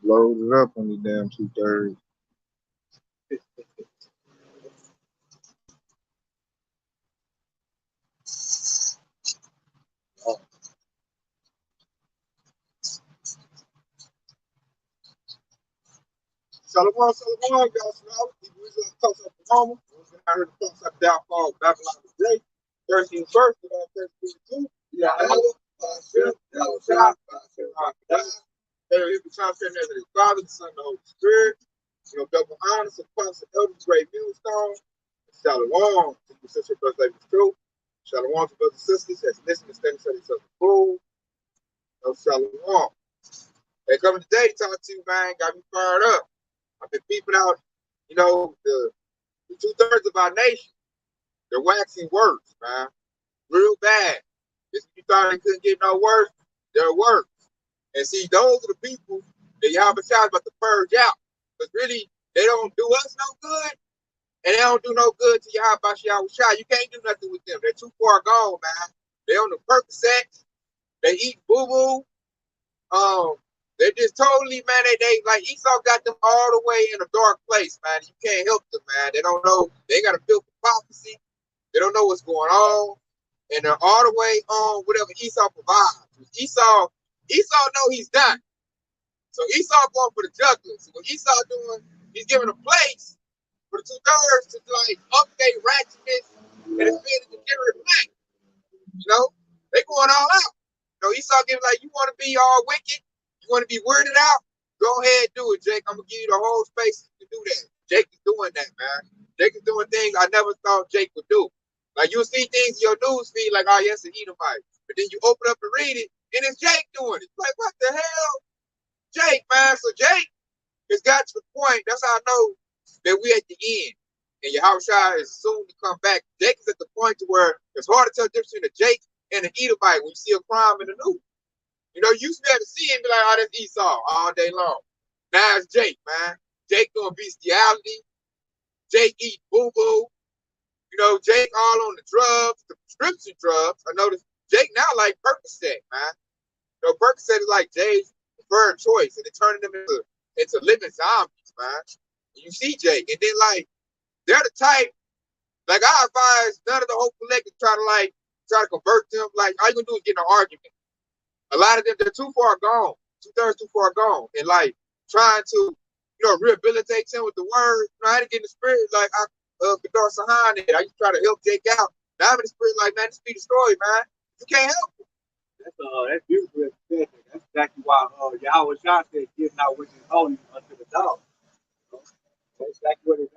Load it up on the damn 2/3. Shalom, shalom, y'all. We was going to talk about Oklahoma. We was out here to talk about downfall of Babylon the Great. 13th verse, 13:2. Yeah, I know. There is the translation of his Father, the Son, and the Holy Spirit. You know, double honor, apostle, elders, great millstone. Shalom to the sister, brothers, ladies, truth. Shalom to brothers and sisters as listen and study, study, study, food. No shalom. They coming today to talk to you, man. Got me fired up. I've been peeping out, you know, the 2/3 of our nation. They're waxing worse, man. Real bad. Just you thought they couldn't get no worse, they're worse. And see, those are the people that Yahweh Shai about to purge out. Because really, they don't do us no good, and they don't do no good to Yahweh Shai. You can't do nothing with them. They're too far gone, man. They on the Percocets. They eat boo-boo. They just totally, man, they like Esau got them all the way in a dark place, man. You can't help them, man. They don't know. They got a filthy prophecy. They don't know what's going on. And they're all the way on whatever Esau provides. Esau know he's done. So Esau going for the jugular. So what Esau doing, he's giving a place for the 2/3 to like update ratchetness and expand the degenerate black. You know? They going all out. You know, Esau giving like, you want to be all wicked? You want to be weirded out? Go ahead and do it, Jake. I'm going to give you the whole space to do that. Jake is doing that, man. Jake is doing things I never thought Jake would do. Like, you'll see things in your news feed like, oh, yes, an Edomite. But then you open up and read it, and it's Jake doing it. Like, what the hell? Jake, man. So Jake has got to the point. That's how I know that we at the end. And Yahushua is soon to come back. Jake is at the point to where it's hard to tell the difference between a Jake and an Edomite when you see a crime in the news. You know, you used to be able to see him and be like, oh, that's Esau all day long. Now it's Jake, man. Jake doing bestiality. Jake eat boo-boo. You know, Jake all on the drugs, the prescription drugs. I noticed Jake now like Percocet, man. You know, Percocet is like Jay's preferred choice, and they're turning them into living zombies, man. And you see Jake, and then like they're the type, like I advise none of the whole collective try to convert them. Like all you gonna do is get in an argument. A lot of them, they're too far gone. 2/3 too far gone. And like trying to, you know, rehabilitate him with the word. You know, I had to get in the spirit like Kedar Sahan did. I used to try to help Jake out. Now I'm in the spirit like, man, this be the story, man. You can't help him. That's beautiful. That's exactly why Yahweh Shah said, "Give not which is holy unto the dog." You know? That's exactly what he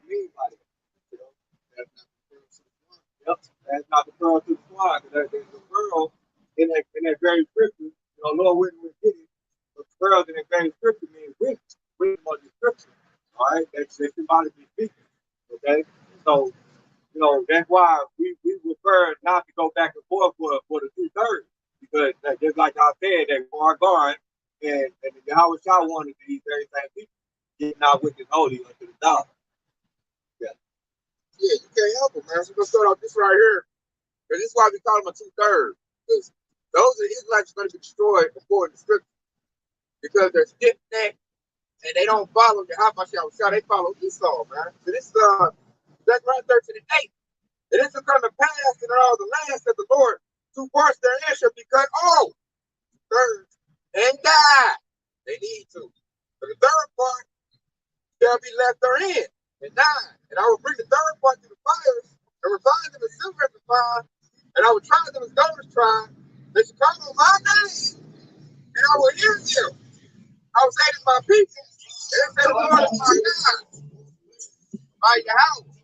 means by it. You know? That's not the pearl to the swine. There's a pearl in that very scripture. You know, Lord wouldn't get it. The pearls in that very scripture means wisdom of the scripture. All right, that's symbolically speaking. Okay, so you know that's why we prefer not to go back and forth for the 2/3 because just like I said, they're far gone, and the Yahweh Shah wanted these very same people getting out with his holy unto the dog. Yeah, you can't help it, man. So we're gonna start off this right here. And this is why we call them a 2/3. Because those are the Israelites are going to be destroyed according to scripture. Because they're stiff necked and they don't follow the Hamashiach. They follow Esau, man. So this is Zechariah 13 and 8. And this will come to pass in all the lands that the Lord, 2 parts therein shall be cut off. Thirds and die. They need to. But the third part shall be left therein and die. And I will bring the third part to the fires and refine them as silver is refined. And I will try them as gold is tried. They shall call on my name, and I will hear them. I will say to my people, and say, Lord is my God, my Yahweh.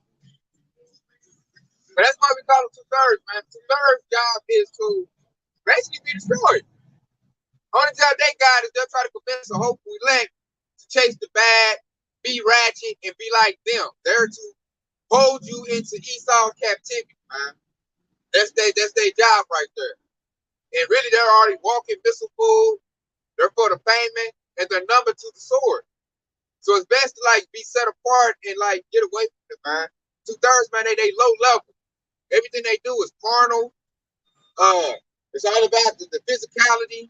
But that's why we call them 2/3, man. 2/3 job is to basically be destroyed. Only job they got is they'll try to convince a hopeful elect to chase the bad, be ratchet, and be like them. They're to hold you into Esau's captivity, man. That's their job right there. And really, they're already walking missile food. They're for the payment, and they're numbered to the sword. So it's best to like be set apart and like get away from it, man. 2/3, man, they low level. Everything they do is carnal. It's all about the physicality.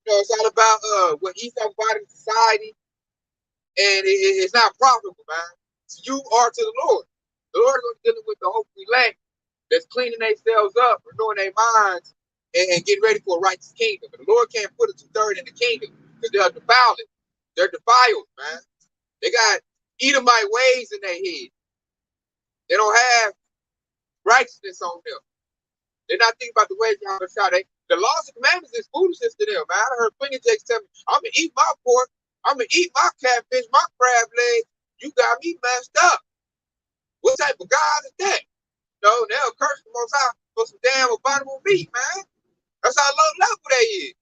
You know, it's all about what Esau provided to society, and it's not profitable, man. So you are to the Lord. The Lord is dealing with the hopefully elect that's cleaning themselves up, renewing their minds, and getting ready for a righteous kingdom. And the Lord can't put a 2/3 in the kingdom because they're defiled. They're defiled, man. They got Edomite ways in their head. They don't have righteousness on them. They're not thinking about the ways y'all shot. The laws and commandments is foolishness to them, man. I heard plenty of jakes tell me, I'm gonna eat my pork, I'm gonna eat my catfish, my crab legs. You got me messed up. What type of God is that? No, they'll curse the Most High for some damn abominable meat, man. That's how low level they is.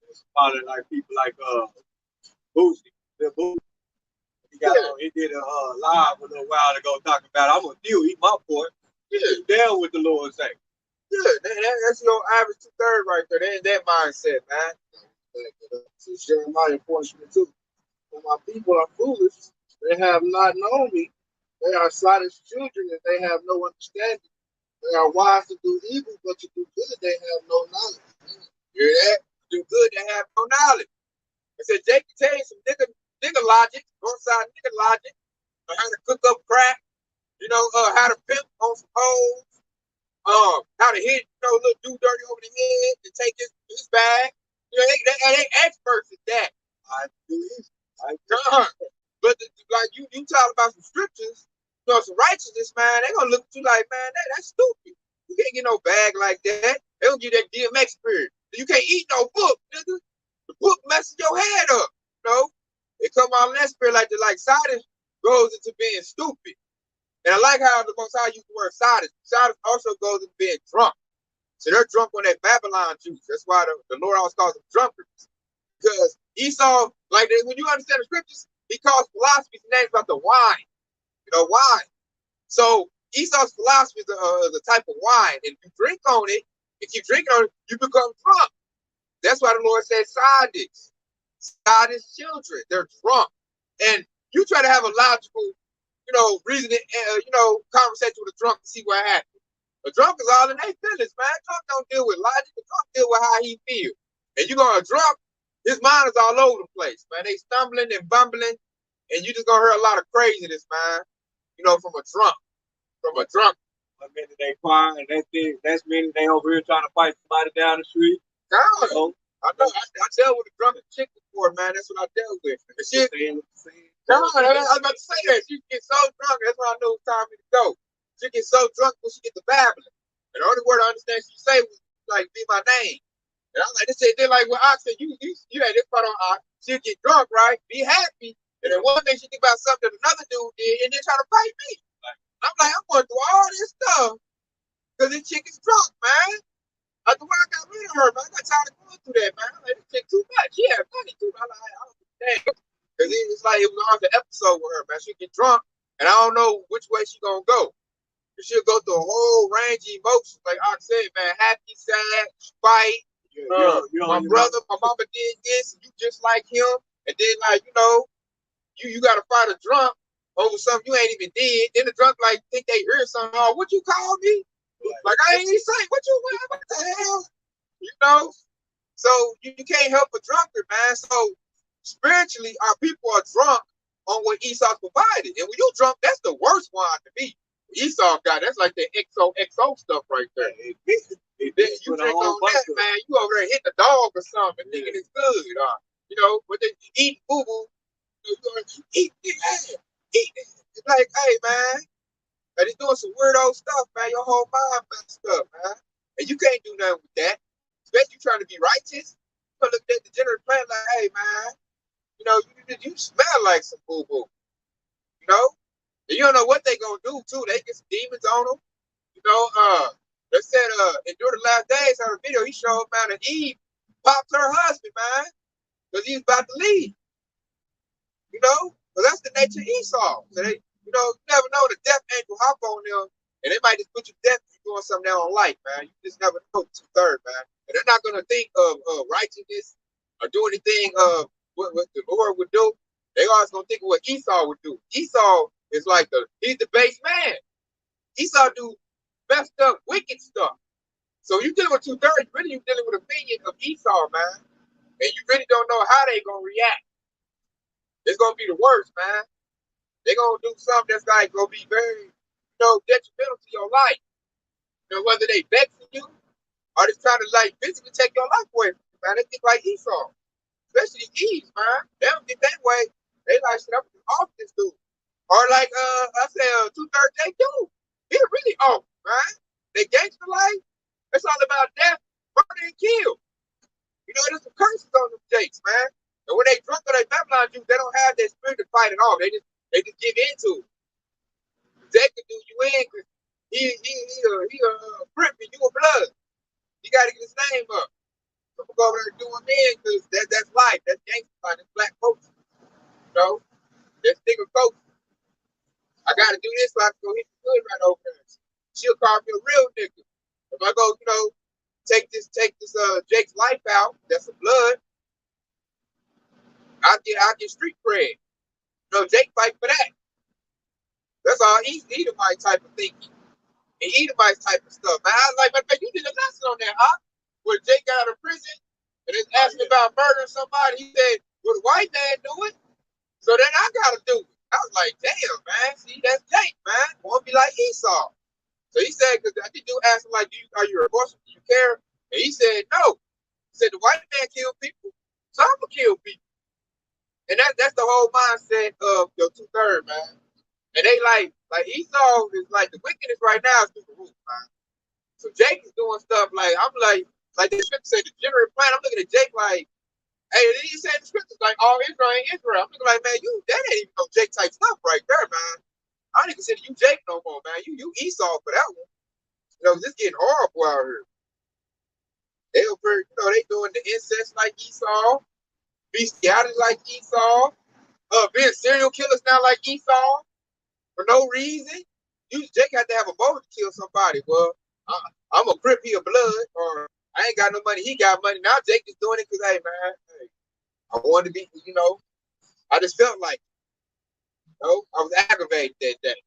It's probably like people like Boosie. He got on, he did a live a little while ago talking about I'm gonna still eat my pork. Yeah, down with the Lord say. Yeah, that's your average 2/3 right there. They in that mindset, man. So Jeremiah 4:22. For my people are foolish, they have not known me. They are sight as children, and they have no understanding. They are wise to do evil, but to do good they have no knowledge. You hear that? Do good, they have no knowledge. I said, Jake can tell you some nigga logic, northside nigga logic, on how to cook up crack, you know, how to pimp on some hoes, how to hit, you know, little dude dirty over the head and take his bag. You know, they experts at that. I do. But like you talk about some scriptures, you know, some righteousness, man. They gonna look at you like, man, that's stupid. You can't get no bag like that. They gonna give that DMX spirit. You can't eat no book, nigga. The book messes your head up. You know, it come out in that spirit like Sardis goes into being stupid. And I like how the Most High used the word Sardis. Sardis also goes into being drunk. So they're drunk on that Babylon juice. That's why the Lord always calls them drunkards. Because Esau, like when you understand the scriptures, he calls philosophy's names about the wine. You know, wine. So Esau's philosophy is the type of wine. And if you drink on it, if you drink on it, you become drunk. That's why the Lord said Sardis. Sardis children. They're drunk. And you try to have a logical, you know, reasoning, you know, conversation with a drunk to see what happens. A drunk is all in their feelings, man. A drunk don't deal with logic. A drunk deal with how he feels. And you're going to drunk, his mind is all over the place, man. They stumbling and bumbling, and you just going to hear a lot of craziness, man, you know, from a drunk. From a drunk. One minute they crying, that's meaning they over here trying to fight somebody down the street. I know. I dealt with a drunken chick before, man. That's what I dealt with. And she, I was about to say that. She get so drunk, that's when I knew it was time for me to go. She get so drunk when she get to babbling. And the only word I understand she say was like, be my name. And I'm like, this shit, they're like, well, I said, you had this part on Ox. She'll get drunk, right? Be happy. And then one day she think about something that another dude did and then try to fight me. I'm like, I'm going through all this stuff because this chick is drunk, man. That's why I got rid of her, man. I got tired of going through that, man. I'm like, this chick too much. She had money too. I'm like, I don't understand. Because it's like it was on the episode with her, man. She get drunk and I don't know which way she gonna go. She'll go through a whole range of emotions. Like I said, man, happy, sad, fight. My brother, my mama did this, and you just like him. And then, like, you know, you got to fight a drunk over something you ain't even did. Then the drunk, like, think they hear something. Oh, what you call me? Like, I ain't even say, what the hell? You know? So, you can't help a drunkard, man. So, spiritually, our people are drunk on what Esau provided. And when you drunk, that's the worst wine to be. Esau got that's like the XO stuff right there. You drink on that, man. You over there hitting a dog or something, thinking it's good. You know, but they eat boo boo. You going eat it, eat it. It's like, hey, man, and he's doing some weirdo stuff, man. Your whole mind messed up, man. And you can't do nothing with that. Especially you trying to be righteous. You look at the degenerate plant like, hey, man, you know, you smell like some boo boo. You know. You don't know what they gonna do too. They get some demons on them. You know, they said endure the last days on a video, he showed man that Eve popped her husband, man, because he was about to leave. You know? Because that's the nature of Esau. So they, you know, you never know the death angel hop on them, and they might just put you to death if you're doing something they don't like, man. You just never know 2/3, man. And they're not gonna think of righteousness or do anything of what the Lord would do. They always gonna think of what Esau would do. Esau is like he's the base man. Esau do messed up, wicked stuff. So you dealing with 2/3, really you dealing with a minion of Esau, man. And you really don't know how they gonna react. It's gonna be the worst, man. They're gonna do something that's like gonna be very, detrimental to your life. Whether they vexing you or just trying to like physically take your life away from you, man. They think like Esau. Especially Eves, man. They don't get that way. They like shit up off this dude. Or like I said, 2/3 they do. He really off, man. They gangster life. It's all about death, murder, and kill. There's some curses on them jakes, man. And when they drunk or they Babylon Jews, they don't have that spirit to fight at all. They just give into it. Jake can do you in because he grip and you a blood. You got to get his name up. So we'll go over there and do him in because that's life. That's gangster life. That's black culture. That's nigga culture. I got to do this so I can go hit the good right over there. She'll call me a real nigga. If I go, take this Jake's life out, that's some blood. I get street cred. Jake fight for that. That's all Edomite type of thinking. And Edomite type of stuff. Man, I was like, you did a lesson on that, huh? Where Jake got out of prison and is asking about murdering somebody. He said, well, the white man do it, so then I gotta do it. I was like, damn, man. See, that's Jake, man. Won't be like Esau. So he said, because I do ask him, like, are you a Muslim? Do you care? And he said, no. He said, the white man killed people, so I'm gonna kill people. And that's the whole mindset of your 2/3, man. And they like Esau is like the wickedness right now is through the roof, man. So Jake is doing stuff like I'm like the scripture said the general plan. I'm looking at Jake like, hey, then he said the scriptures like all Israel ain't Israel. I'm looking like, man, that ain't even no Jake type stuff right there, man. I don't even consider you Jake no more, man. You Esau for that one. This getting horrible out here. They over, they doing the incest like Esau, bestiality like Esau, being serial killers now like Esau for no reason. Jake had to have a motive to kill somebody. Well, I'm a grip here blood, or I ain't got no money. He got money. Now Jake is doing it because, hey, man, I wanted to be, I just felt like, I was aggravated that day.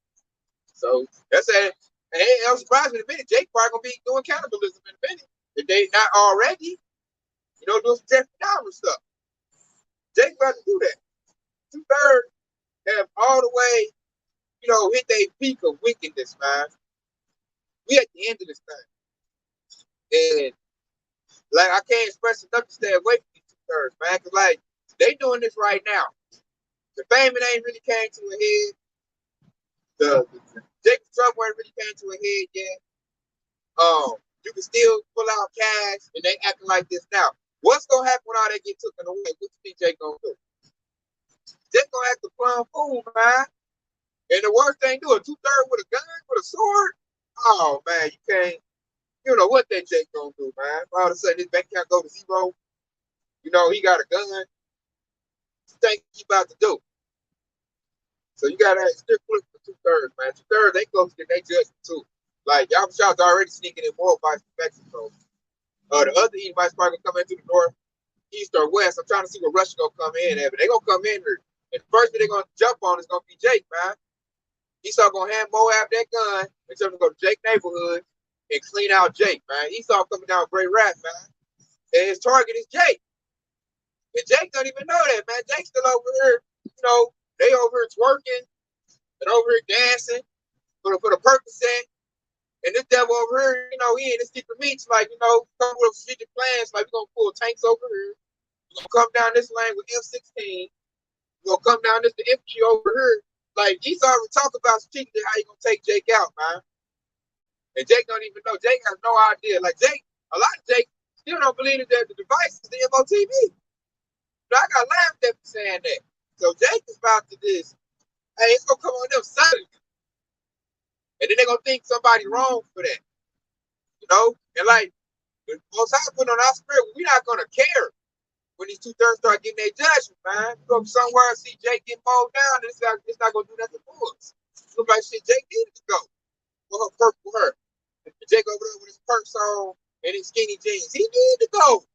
So that's it. And it don't surprise me in a minute. Jake probably gonna be doing cannibalism in a minute. If they not already, doing some Jeffrey Dahmer stuff. Jake about to do that. 2/3 have all the way, hit their peak of wickedness, man. We at the end of this thing. And like I can't express enough to stay away from these 2/3, man. Cause like they doing this right now. The famine ain't really came to a head. The Jacob trouble ain't really came to a head yet. You can still pull out cash and they acting like this now. What's gonna happen when all that get taken away? What you think Jake gonna do? Jake gonna act a plum fool, man. And the worst thing, do a 2/3 with a gun, with a sword. Oh man, you can't. You know what that Jake gonna do, man? All of a sudden his bank account go to zero. He got a gun. What you think he about to do? So you gotta stick with for 2/3, man. 2/3, they close to get their judgment too. Like y'all shots already sneaking in more by Mexico. The other Edomites probably gonna come in through the north, east, or west. I'm trying to see where Russia gonna come in at, but they gonna come in here. And the first thing they're gonna jump on is gonna be Jake, man. Esau gonna hand Moab that gun and tell him to go to Jake neighborhood and clean out Jake, man. Esau coming down with great wrath, man. And his target is Jake. And Jake don't even know that, man. Jake's still over here, they over here twerking and over here dancing for the Percocet. And this devil over here, he in his secret meats, like, come with strategic plans, like, we're going to pull tanks over here. We're going to come down this lane with F-16. We're going to come down this to infantry over here. Like, he's already talking about strategically how you going to take Jake out, man. And Jake don't even know. Jake has no idea. Like, a lot of Jake still don't believe that the device is the MOTV. But I got laughed at for saying that. So Jake is about to this. Hey, it's going to come on them suddenly. And then they're going to think somebody wrong for that. And like, the most high put on our spirit, we're not going to care when these 2/3 start getting their judgment, man. You go somewhere and see Jake get mowed down, and it's not going to do nothing for us. Look like shit, Jake needed to go. With her purple hair. And Jake over there with his perks on and his skinny jeans. He needed to go.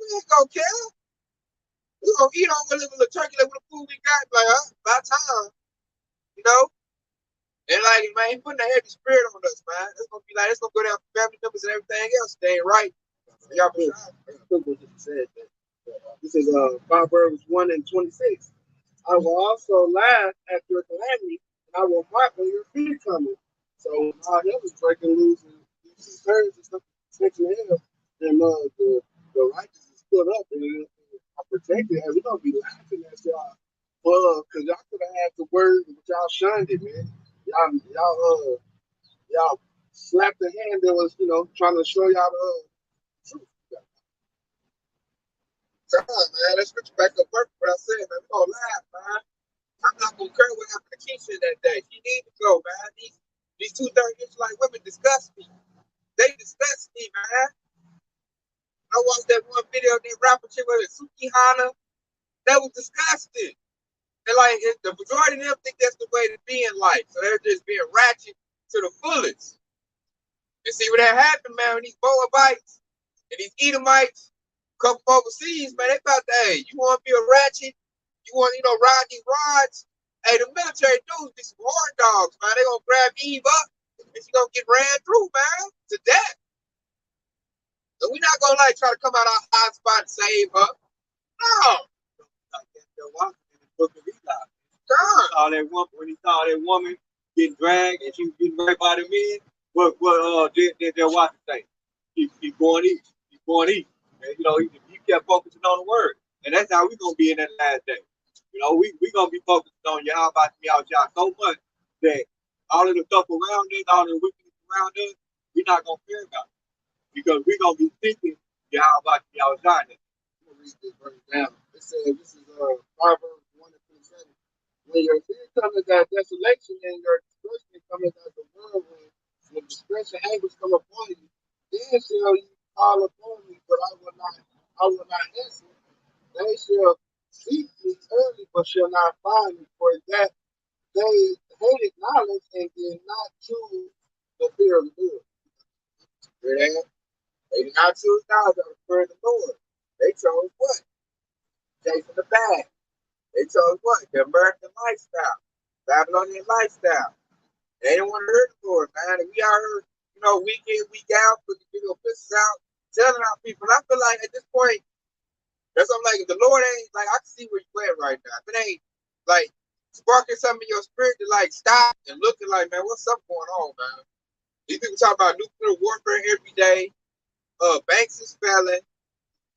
We ain't going to care. We're going to eat on a little turkey like with the food we got. Like, by time, And like, man, he putting a heavy spirit on us, man. It's gonna be like, it's gonna go down for family members and everything else. They ain't right. Y'all be said that. This is Proverbs 1:26. I will also laugh at your calamity, and I will mock when your feet coming. So God is breaking loose and you see birds and stuff taking him, and the righteous is put up and are protected, and we're gonna be laughing at y'all. Cause y'all could have had the word, but y'all shunned it, man. Y'all slapped the hand that was, trying to show y'all the truth. God, man, let's switch back up perfect what I said, man. We're gonna laugh, man. I'm not gonna care what happened to Keisha that day. She needed to go, man. These 2-3 inch like women disgust me. They disgust me, man. I watched that one video of that rapper chick with Suki Hana. That was disgusting. And like the majority of them think that's the way to be in life. So they're just being ratchet to the fullest. And see what that happened, man, when these Moabites and these Edomites come from overseas, man, they about to, hey, you want to be a ratchet? You want, ride these rods? Hey, the military dudes be some hard dogs, man. They gonna grab Eve up and she gonna get ran through, man, to death. So we not gonna like try to come out our hot spot and save her. No. When he saw that woman getting dragged and she was getting raped by the men, what did their wife say? He's going east. He's going east. And, he kept focusing on the word. And that's how we're going to be in that last day. We're going to be focusing on Yahweh Y'all so much that all of the stuff around us, all of the wickedness around us, we're not going to care about it. Because we're going to be thinking Yahweh Y'all. I'm going to read this verse down. It says, this is Proverbs 1:27. When your fear comes as desolation and your destruction comes as a whirlwind, when distress and anguish come upon you, then shall you call upon me, but I will not answer. They shall seek me early, but shall not find me, for that they hated knowledge and did not choose the fear of the Lord. Yeah. They did not choose knowledge or the fear of the Lord. They chose what? Chasing the bag. They chose what? The American lifestyle, Babylonian lifestyle. They didn't want to hurt the Lord, man. And we out here, week in, week out, putting pisses out, telling our people. And I feel like at this point, that's something like if the Lord ain't like I can see where you at right now. If it ain't like sparking something in your spirit to like stop and looking like, man, what's up going on, man? These people talk about nuclear warfare every day. Banks is failing.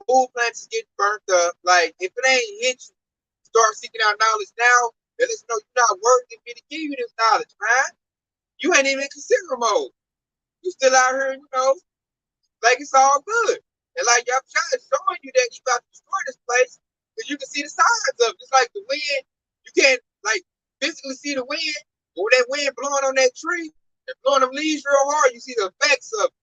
Food plants is getting burnt up. Like if it ain't hit you, start seeking out knowledge now. Then let's know you're not worthy of me to give you this knowledge, man. You ain't even in consider mode. You still out here, like it's all good. And like y'all trying to showing you that you about to destroy this place because you can see the signs of it. It's like the wind. You can't like physically see the wind, or that wind blowing on that tree and blowing them leaves real hard. You see the effects of it.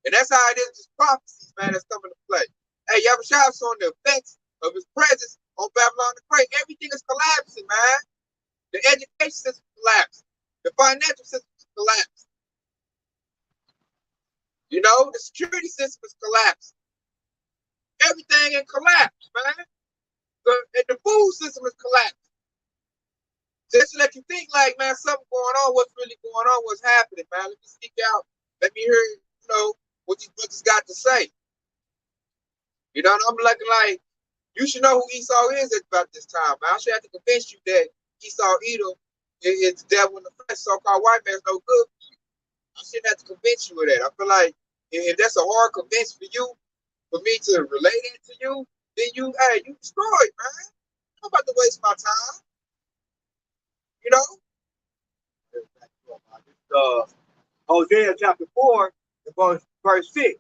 And that's how it is. Just prophecies, man, that's coming to play. Hey, y'all showing the effects of his presence on Babylon the Great. Everything is collapsing, man. The education system collapsed. The financial system collapsed. The security system is collapsed. Everything in collapse, man. And the food system is collapsed. Just to let you think, like, man, something going on. What's really going on? What's happening, man? Let me speak out. Let me hear, what these brothers got to say. And I'm looking like, you should know who Esau is at about this time, man. I should have to convince you that Esau Edom is the devil in the flesh. So-called white man's no good for you. I shouldn't have to convince you of that. I feel like if that's a hard convince for you, for me to relate it to you, then you destroyed, man. I'm about to waste my time. Hosea chapter 4, verse 6.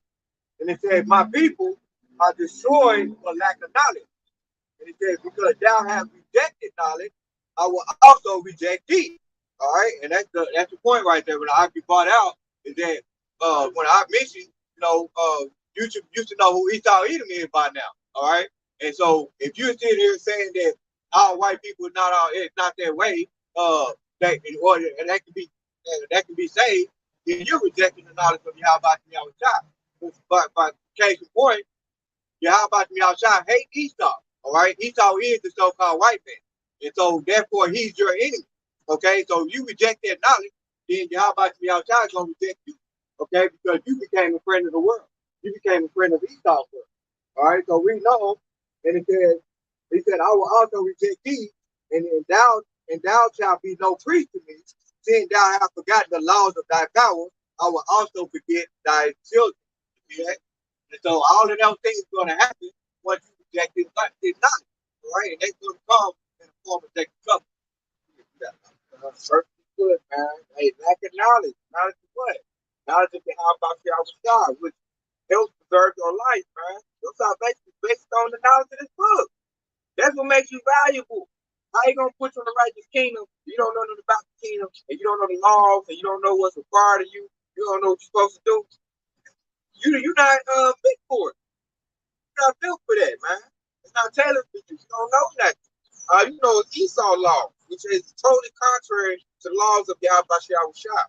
And it says, my people are destroyed for lack of knowledge. And it says, because thou hast rejected knowledge, I will also reject thee. All right, and that's the point right there. When I be brought out is that when I mentioned, you should know who Esau Edom is by now. All right, and so if you're sitting here saying that all white people it's not their way, that in order and that can be saved, then you're rejecting the knowledge of Yahweh Yahweh. But by case in point, Yahweh Yahweh hate Esau. All right, Esau is the so-called white man, and so therefore he's your enemy. Okay, so if you reject that knowledge, then Yahweh Shah is going to reject you. Okay, because you became a friend of the world. You became a friend of Esau's world. All right, so we know, and he said, I will also reject thee, and thou shalt be no priest to me, seeing thou hast forgotten the laws of thy power, I will also forget thy children. Okay? And so all of those things are going to happen once you reject his knowledge. All right, and that's going to come in the form of taking trouble. Perfect good, man. Hey, lack of knowledge. Knowledge of what? Knowledge of how about God, which helps preserve your life, man. Your salvation is based on the knowledge of this book. That's what makes you valuable. How you gonna put you in the righteous kingdom? You don't know nothing about the kingdom, and you don't know the laws, and you don't know what's required of you. You don't know what you're supposed to do. You're not fit for it. You're not built for that, man. It's not tailored for you. You don't know nothing. You know it's Esau law, which is totally contrary to the laws of Yahweh Shah.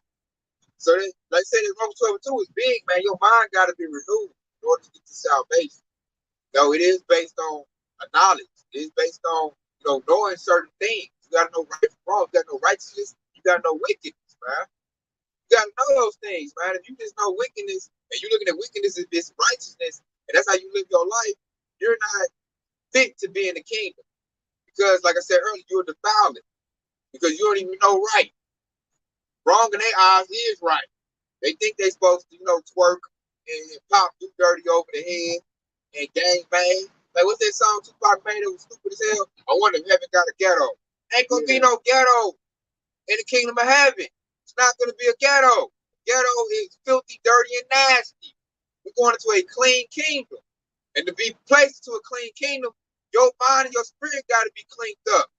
So, like I said, in Romans 12 and 2 is big, man. Your mind got to be renewed in order to get to salvation. No, it is based on a knowledge. It is based on, knowing certain things. You got to know right from wrong. You got to know righteousness. You got to know wickedness, man. You got to know those things, man. If you just know wickedness and you're looking at wickedness as this righteousness, and that's how you live your life, you're not fit to be in the kingdom. Because, like I said earlier, you're defiling. Because you don't even know right. Wrong in their eyes is right. They think they're supposed to, twerk and pop you dirty over the head and gang bang. Like, what's that song Tupac made that was stupid as hell? I wonder if heaven got a ghetto. Ain't gonna be no ghetto in the kingdom of heaven. It's not gonna be a ghetto. Ghetto is filthy, dirty, and nasty. We're going into a clean kingdom. And to be placed to a clean kingdom, your mind and your spirit gotta be cleaned up.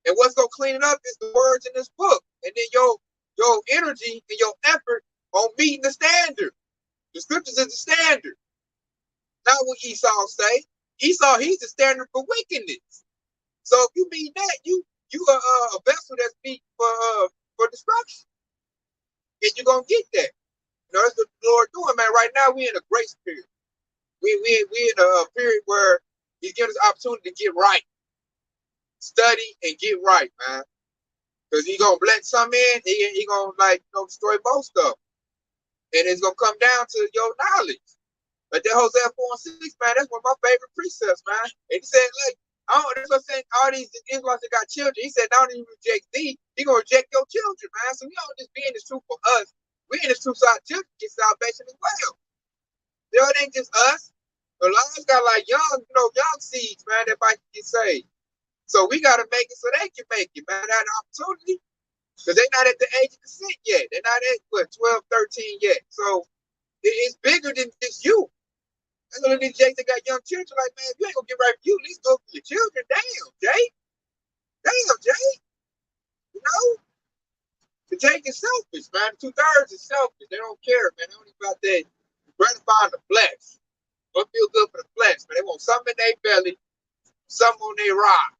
And what's gonna clean it up is the words in this book. And then your energy and your effort on meeting the standard. The scriptures is the standard. Not what Esau say. Esau, he's the standard for wickedness. So if you mean that, you are a vessel that's meant for destruction. And you're gonna get that. That's what the Lord doing, man. Right now we in a grace period. We in a period where He's giving us opportunity to get right. Study and get right, man. Because He's gonna bless some in, he gonna destroy both stuff. And it's gonna come down to your knowledge. Like that Hosea 4:6, man, that's one of my favorite precepts, man. And he said, that's what I'm saying, all these Israelites that got children, he said, not only reject thee, he gonna reject your children, man. So we don't just be in this truth for us. We in this truth so our children get salvation as well. It ain't just us. A lot of us got young seeds, man, that might get saved. So we gotta make it so they can make it, man. That opportunity. Because they're not at the age of consent yet. They're not at 12, 13 yet. So it's bigger than just you. That's what these Jakes that got young children like, man, if you ain't gonna get right for you, at least go for your children. Damn, Jake. Damn, Jake. The Jake is selfish, man. 2/3 is selfish. They don't care, man. They don't even about that gratifying the flesh. What feel good for the flesh, man. They want something in their belly, something on their rod.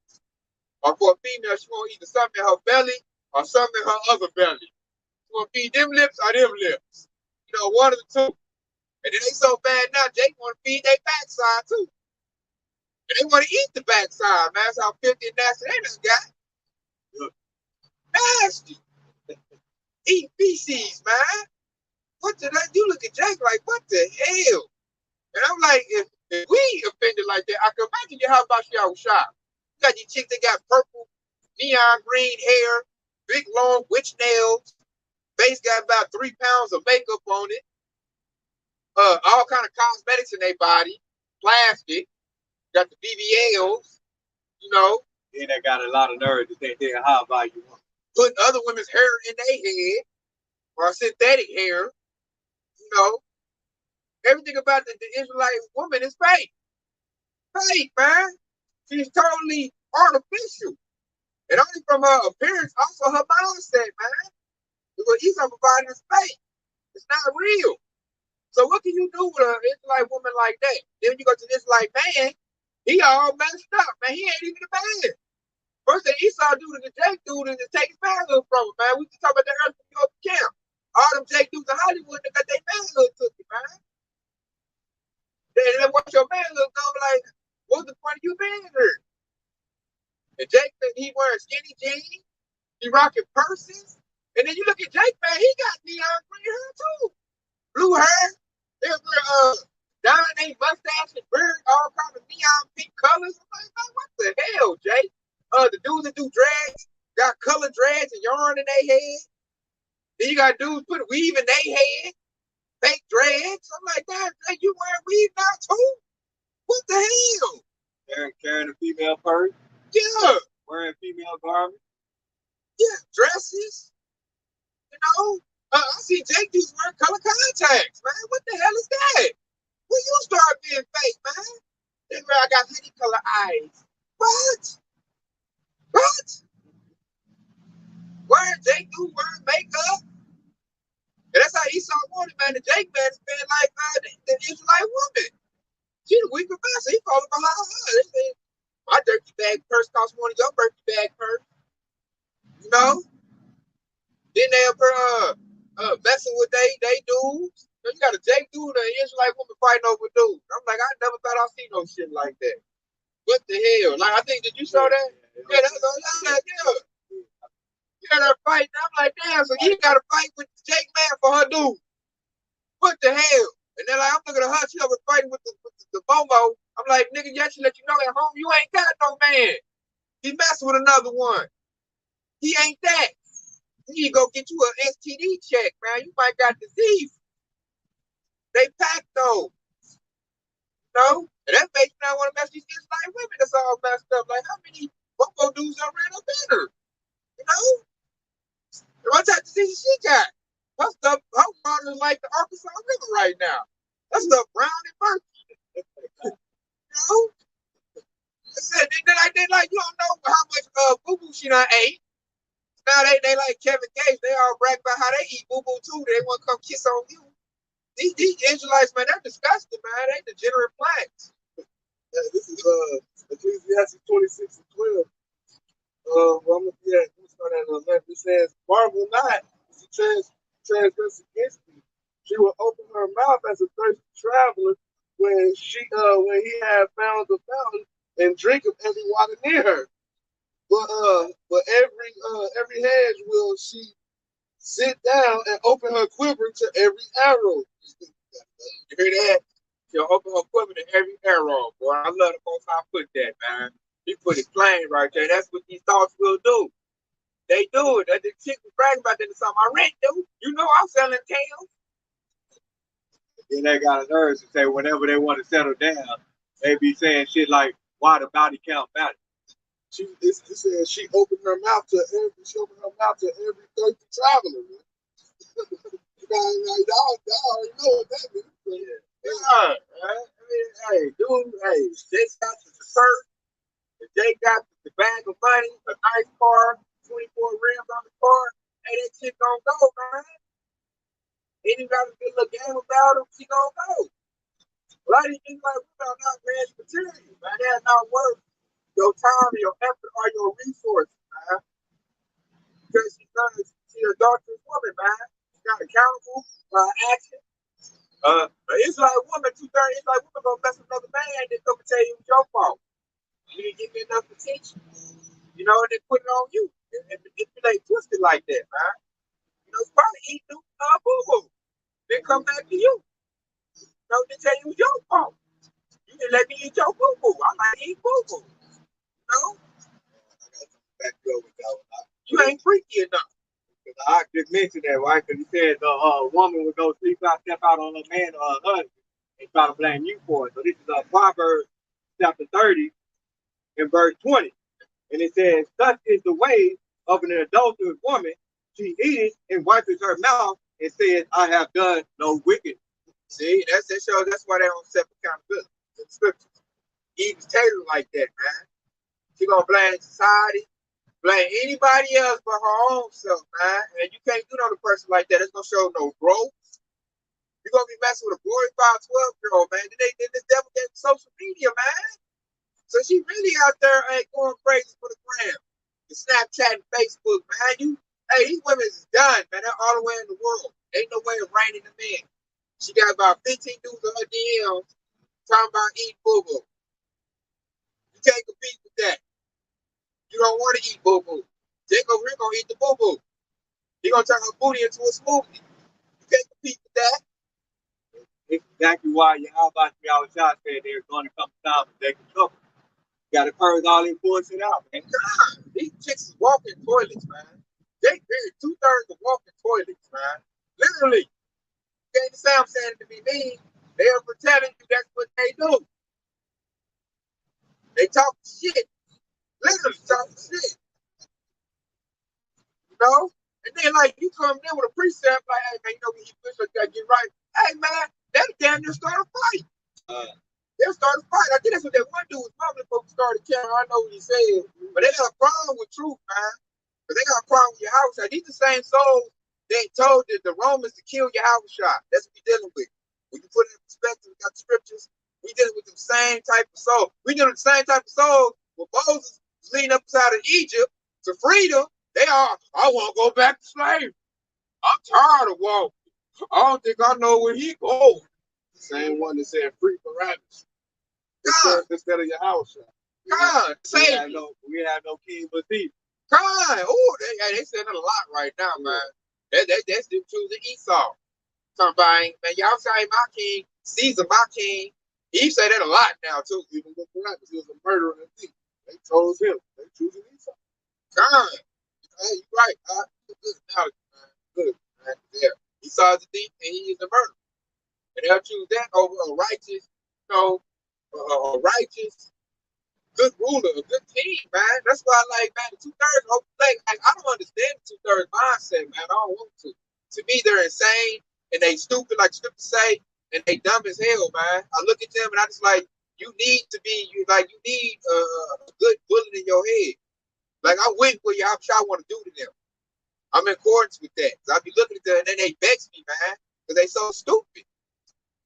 Or for a female, she want either something in her belly or something in her other belly. She want to feed them lips or them lips. One of the two. And then they so bad now, Jake want to feed their backside too. And they want to eat the backside, man. That's how filthy and nasty they done got. Nasty. Eat feces, man. What did I do? Look at Jake like, what the hell? And I'm like, if we offended like that, I can imagine you how about y'all shop. You got these chicks that got purple, neon green hair, big long witch nails. Face got about 3 pounds of makeup on it. All kind of cosmetics in their body, plastic. Got the BBLs, Then they got a lot of nerve to think they're high value. Putting other women's hair in their head or synthetic hair. Everything about the Israelite woman is fake. Fake, man. She's totally artificial. And only from her appearance, also her mindset, man. Because Esau providing is fake. It's not real. So what can you do with an Israelite woman like that? Then you go to this Israelite man, he all messed up, man. He ain't even a man. First thing Esau do to the Jake dude is to take his manhood from him, man. We just talk about that earlier when you go to camp. All them Jake dudes in Hollywood, they got their manhood took it, man. Then watch your manhood go like, what's the point of you being here? And Jake, he wearing skinny jeans, He rocking purses. And then you look at Jake, man, he got neon green hair too. Blue hair. They're diamond they mustache and beard, all kinds of neon pink colors. I'm like, man, what the hell, Jake? The dudes that do dreads got colored dreads and yarn in their head. Then you got dudes put weave in their head, fake dreads. I'm like, damn, Jake, you wearing weave now too? What the hell? Carrying a female purse. Yeah. Wearing female garments. Yeah, dresses. You know, I see Jake dudes wearing color contacts, man. What the hell is that? When you start being fake, man? Then I got honey color eyes. What? What? Wearing Jake dudes wearing makeup? And that's how Esau wanted, man. The Jake man is being like the Israelite woman. She the weaker man, so he falling behind her. They said, my dirty bag purse costs more than your dirty bag purse. You know? Then they up here messing with they dudes. You got a Jake dude and an Israelite woman fighting over dudes. I'm like, I never thought I'd see no shit like that. What the hell? Like, I think, did you saw that? Yeah, that's like, yeah. You got her fighting. I'm like, damn, so you got to fight with Jake man for her dude. What the hell? And then like, I'm looking at her, she over fighting with the Bomo. I'm like, nigga, you actually let you know at home, you ain't got no man. He messing with another one. He ain't that. You need to go get you an STD check, man. You might got disease. They packed though. You know? And that makes me not want to mess with these Israelite women that's all messed up. Like, how many Bomo dudes done ran up in her? You know? And what type of disease she got? Her stuff, her water is like the Arkansas River right now. That stuff brown and murky. You know? I said, they like, you don't know how much boo-boo she done ate. Now they like Kevin Gates. They all brag about how they eat boo-boo too. They want to come kiss on you. These Israelites, man, they're disgusting, man. They degenerate plants. Yeah, this is Ecclesiastes 26:12. I'm gonna start at 11. It says, "Marvel not, if she transgress against me. She will open her mouth as a thirsty traveler when he had found the fountain and drink of every water near her. But every hedge will she sit down and open her quiver to every arrow." You hear that? She'll open her quiver to every arrow, boy. I love the most I put that, man. He put it plain right there. That's what these thoughts will do. They do it. That the chick was bragging about that in some I rent, dude. You know I'm selling tails. Then they got a nerve to say whenever they want to settle down, they be saying shit like, why the body count matter? It says she opened her mouth to every thirsty traveler. Y'all already know what that means. Yeah, right? I mean, hey, dude, hey, Jake got the shirt, Jake got the bag of money, a nice car, 24 rims on the car. Hey, that shit gonna go, man. Ain't even got a good little game about him, she gonna go. A lot of these things like we are not man's material, man. They're not worth your time, your effort, or your resources, man. Because she's an adulterous woman, man. She's not accountable for her actions. It's like a woman, 230, it's like a woman gonna mess with another man and then come and tell you it's your fault. You didn't give me enough attention. You know, and they put it on you and manipulate, twist it like that, man. You know, it's probably eat new boo-boo. Then come back to you. You know, they tell you it's your fault. You didn't let me eat your boo-boo. I like to eat boo-boo. You know? You ain't freaky enough. I just mentioned that, right? Because he said the woman would go step out on a man or a husband and try to blame you for it. So this is Proverbs chapter 30 and verse 20. And it says, such is the way of an adulterous woman. She eateth and wipes her mouth and says, I have done no wicked. See, that's why they don't accept accountability in the scriptures. Eve's tailored like that, man. She gonna blame society, blame anybody else but her own self, man. And you can't do no person like that. It's gonna show no growth. You're gonna be messing with a glorified 12-year-old, man. This devil get social media, man. So she really out there ain't going crazy for the gram. The Snapchat and Facebook, man. These women is done, man. They're all the way in the world. Ain't no way of reining them in. She got about 15 dudes on her DMs talking about eating boo-boo. You can't compete with that. You don't want to eat boo-boo. Jake over here gonna eat the boo-boo. He gonna turn her booty into a smoothie. You can't compete with that. It's exactly why Yahweh Shah said there's going to come a time when they can cover. You got to purge all this bullshit out, man. God, these chicks is walking toilets, man. They buried 2/3 of walking toilets, man. Literally. You can't say I'm saying it to be mean. They are pretending you that's what they do. They talk shit. Literally talk shit. You know? And then like you come in with a precept like, hey man, you know when you push like that, get right. Hey man, that'll damn near start a fight. They'll start a fight. I think that's what that one dude was probably supposed to start a camera. I know what he said. But they got a problem with truth, man. But they got a problem with Yahweh. These the same souls that told the Romans to kill Yahweh. That's what we're dealing with. When you put it in perspective, we got the scriptures. We dealing with the same type of soul. We dealing with the same type of soul when Moses was leading up out of Egypt to freedom. They are, I want to go back to slavery. I'm tired of walking. I don't think I know where he goes. Same one that said free Barabbas. God. Instead of your house. God, we have no king but thee. God, oh, they saying it a lot right now, man. That's them choosing Esau. Somebody, man, y'all say my king, Caesar my king. He say that a lot now too. Even with Barabbas, he was a murderer and thief. They chose him. They choosing Esau. God, hey, you right. Good analogy, man. Good, man. Yeah. Esau is a thief and he is a murderer. And they'll choose that over a righteous, you know, a righteous, good ruler, a good king, man. That's why, like, man, the 2/3 like, I don't understand the 2/3 mindset, man. I don't want to. To me, they're insane and they stupid, like scripture say, and they dumb as hell, man. I look at them and I just like, you need to be, you need a good bullet in your head. Like, I went where y'all want to do to them. I'm in accordance with that. So I be looking at them and then they vex me, man, because they so stupid.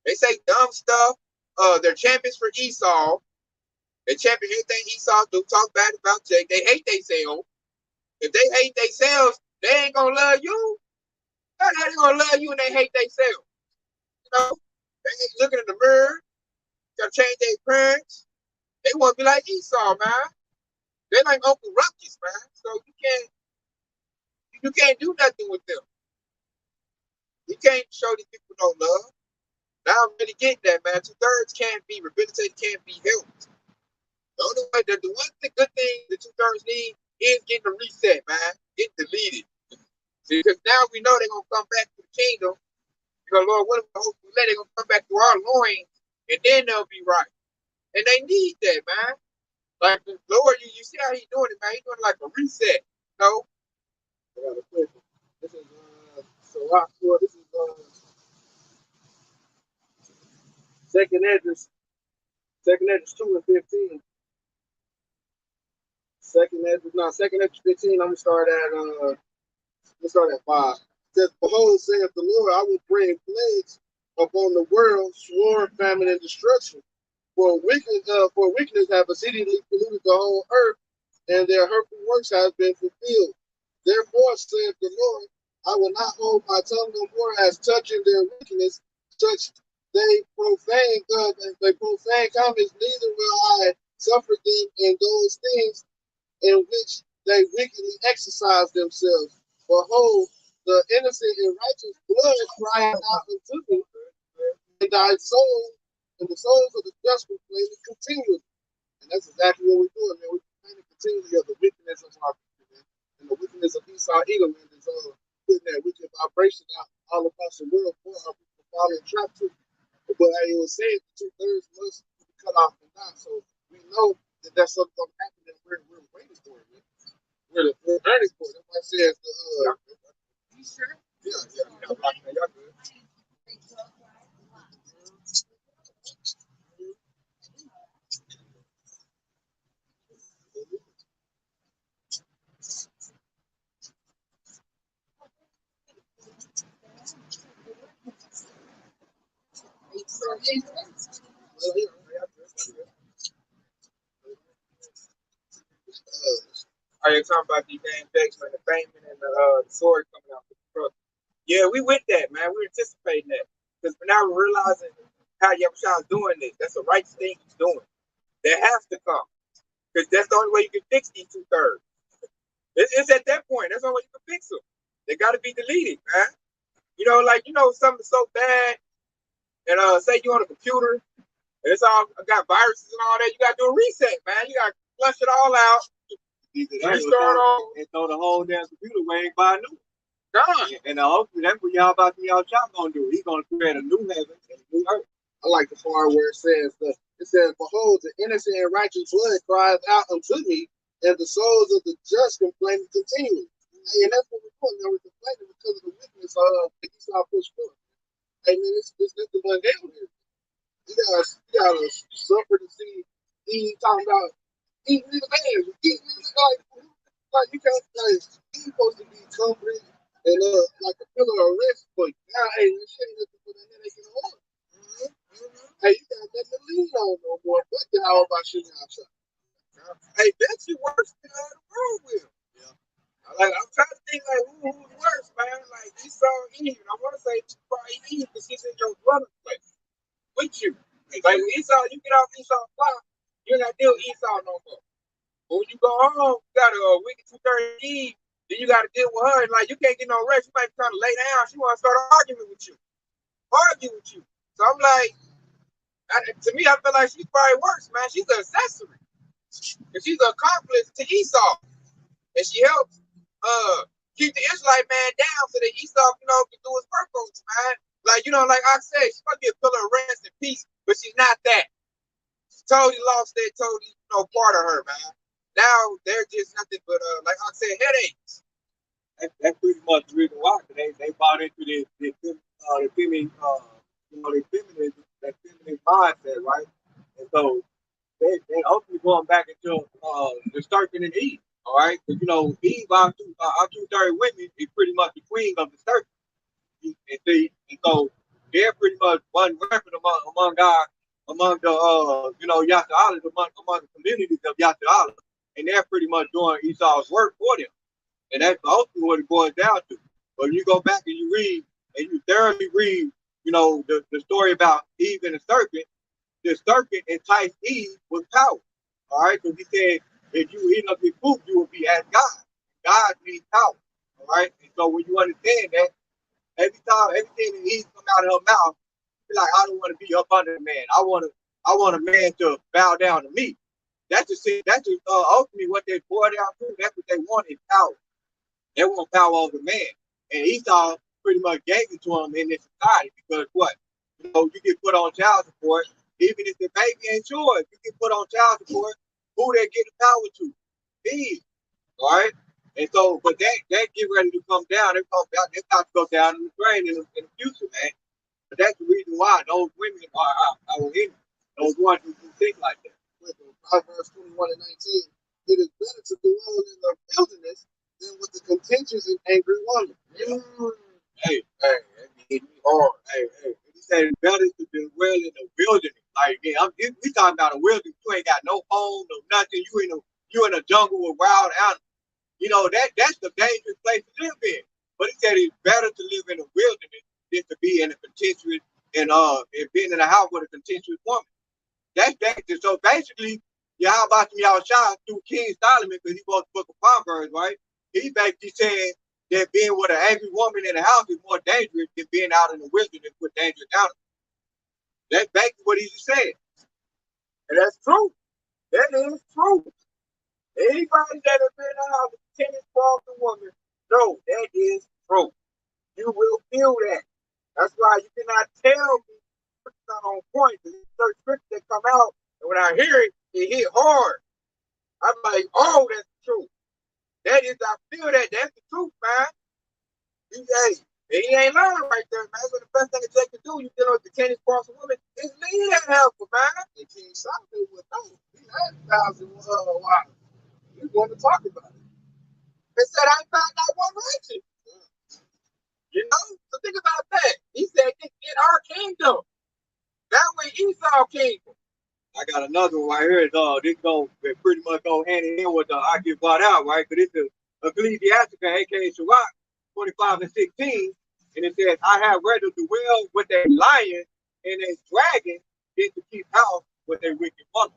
They say dumb stuff. They're champions for Esau. They champion everything Esau do. Talk bad about Jake. They hate themselves. If they hate themselves, they ain't gonna love you. How they gonna love you and they hate themselves? You know, they ain't looking in the mirror. Gotta change their parents. They want to be like Esau, man. They like Uncle Ruckus, man. So you can't do nothing with them. You can't show these people no love. Now I'm really getting that, man. 2/3 can't be rehabilitated, can't be helped. The only way, the one good thing the 2/3 need is getting a reset, man. Getting deleted. See, because now we know they're gonna come back to the kingdom. Because Lord, what if hopefully they're gonna come back to our loins and then they'll be right. And they need that, man. Like the Lord, you see how he's doing it, man. He's doing like a reset. You know? I got a question. This is Sirach 4. This is Second Hedges 2 and 15. Second Hedges 15. I'm gonna start at 5. It says, behold, saith the Lord, I will bring plagues upon the world, sword, famine, and destruction. For weakness have exceedingly polluted the whole earth, and their hurtful works have been fulfilled. Therefore, saith the Lord, I will not hold my tongue no more as touching their wickedness, such they profane comments, neither will I suffer them in those things in which they wickedly exercise themselves. Behold, the innocent and righteous blood crying out unto thee, and thy soul and the souls of the just complaining continually. And that's exactly what we're doing, man. We're complaining continually of the wickedness of our people, man. And the wickedness of Esau Edom is putting that wicked vibration out all across the world for our people to fall in trap to. But like it was saying, 2/3 must be cut off and die. So we know that that's something going to happen, and we're waiting for it, man. We're earning for it. That's why it says You sure? Yeah. Y'all good. Are you talking about the damn Jackson and the Bateman and the sword coming out with the truck? Yeah, we with that, man. We're anticipating that. Because now we're realizing how Yahushua's doing this. That's the right thing he's doing. That has to come. Because that's the only way you can fix these 2/3. It's at that point. That's the only way you can fix them. They got to be deleted, man. You know, like, something's so bad, and say you on a computer, it's all got viruses and all that. You got to do a reset, man. You got to flush it all out. Restart all. And throw the whole damn computer away and buy a new. Gone. And hopefully that's what y'all about to y'all chop gonna do. He's gonna create a new heaven and a new earth. I like the part where it says, behold, the innocent and righteous blood cries out unto me, and the souls of the just complain continually. And that's what we're doing. We're complaining because of the weakness of the Esau push forward. And then it's nothing but down here. You gotta suffer to see Eve talking about eating his hands, eating his like you can't like he's supposed to be comforted and like a pillar of rest, but now hey, this shit ain't nothing but a headache in the heart. Hey, you got nothing to lean on no more. But how about you outside? Hey, that's your worst thing in the world with. Yeah. Like I'm trying to think like who's worse, man. Like Esau and Eve. And I want to say probably Eve because she's in your brother's place with you. Like when Esau, you get off Esau's block, you're not deal with Esau no more. But when you go home, you got a wicked 230 Eve, then you got to deal with her. And like you can't get no rest. You might be trying to lay down. She want to start an argument with you. So I'm like, to me, I feel like she's probably worse, man. She's an accessory. And she's an accomplice to Esau. And she helps keep the Israelite man down so that Esau, can do his work on you, man. Like, like I said, she's supposed to be a pillar of rest and peace, but she's not that. She totally lost that part of her, man. Now they're just nothing but like I said, headaches. That's pretty much the reason why they bought into the feminine that feminine mindset, right? And so they ultimately going back into the serpent and Eve, all right? Because Eve, our 230 women is pretty much the queen of the serpent. And so they're pretty much one record among God, among the Yasha'Allah, among the communities of Yasha'Allah, and they're pretty much doing Esau's work for them. And that's ultimately what it boils down to. But when you go back and you read, and you thoroughly read, the story about Eve and the serpent enticed Eve with power. All right, so he said, if you eat of this fruit, you will be as God. God needs power. All right, and so when you understand that, everything that Eve come out of her mouth, be like, I don't want to be up under a man. I want a man to bow down to me. That's ultimately what they boil down to. That's what they want is power. They want power over man. And Esau pretty much gave it to him in this society because what? You get put on child support. Even if the baby ain't yours, you get put on child support. Who they get the power to? Eve. All right? And so, but that get ready to come down. They're about to go down in the drain in the future, man. But that's the reason why those women are our enemies. Those ones who think like that. Proverbs 21 and 19. It is better to dwell in the wilderness than with the contentious and angry woman. Hey, that hit me hard. Hey. He said it's better to dwell in the wilderness. Like, yeah, we talking about a wilderness. You ain't got no home, no nothing. You in a jungle with wild animals. That's the dangerous place to live in. But he said it's better to live in the wilderness than to be in a contentious and being in a house with a contentious woman. That's dangerous. So basically, Yahweh Shah through King Solomon, because he wrote the book of Proverbs, right? He basically said that being with an angry woman in the house is more dangerous than being out in the wilderness with dangerous animals. That's basically what he just said. And that's true. That is true. Anybody that has been in the house with a tennis ball to woman, no, that is true. You will feel that. That's why you cannot tell me it's not on point. There's certain scriptures that come out, and when I hear it, it hit hard. I'm like, oh, that's true. I feel that. That's the truth, man. He ain't lying right there, man. So the best thing that you can do, you dealing with the tennis balls of women, is leave that helper, man. And King Solomon was he had 1,000 wives. He wanted to talk about it. They said, I found out one righteous. So think about that. He said, get our kingdom. That way Esau kingdom. I got another one right here. This go pretty much go hand in hand with the I get brought out, right? Because it's the Ecclesiastica, aka Sirach, 25 and 16. And it says, I have rather dwell with a lion and a dragon than to keep house with a wicked mother.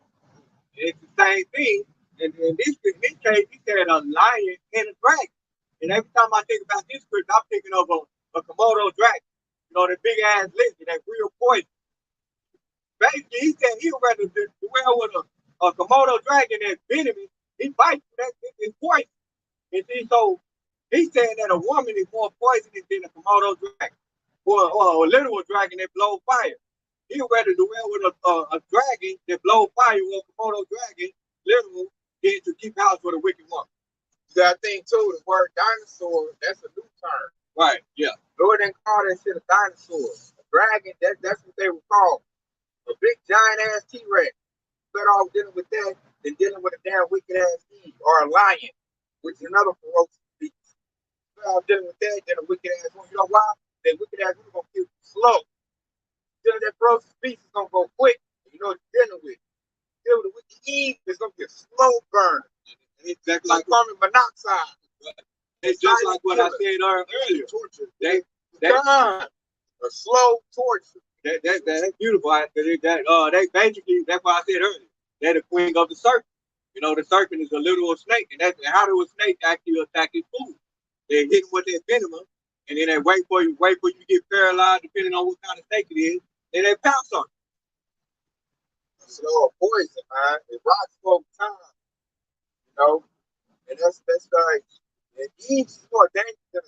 And it's the same thing And in this case, he said a lion and a dragon. And every time I think about this script, I'm thinking of a Komodo dragon. You know, the big ass lizard, that real poison. Basically, he said he'd rather dwell with a Komodo dragon that's venomous. He bites you, it's poison. And see, so he's saying that a woman is more poisonous than a Komodo dragon, or a literal dragon that blows fire. He'd rather dwell with a dragon that blows fire, or a Komodo dragon, literal, than to keep house with a wicked woman. So I think too, the word dinosaur, that's a new term. Right, yeah. Lord didn't call that shit a dinosaur. A dragon, that's what they would call. A big giant ass T-Rex. Better off dealing with that than dealing with a damn wicked ass Eve or a lion, which is another ferocious beast. Better off dealing with that than a wicked ass one. You know why? That wicked ass one gonna kill you slow. Dealing with that ferocious beast is gonna go quick. You know what you're dealing with. Dealing with the wicked Eve is gonna be a slow burn. It's like carbon monoxide. It's just like what I said earlier. Torture. They a slow torture. That's beautiful. They basically, that's why I said earlier, they're the queen of the serpent. You know, the serpent is a literal snake, and that's how do a snake actually attack its food? They hit him with their venom, and then they wait for you to get paralyzed, depending on what kind of snake it is, and they pounce on you. Slow poison, man. It rocks over time. You know, and that's like, and Eve's more dangerous than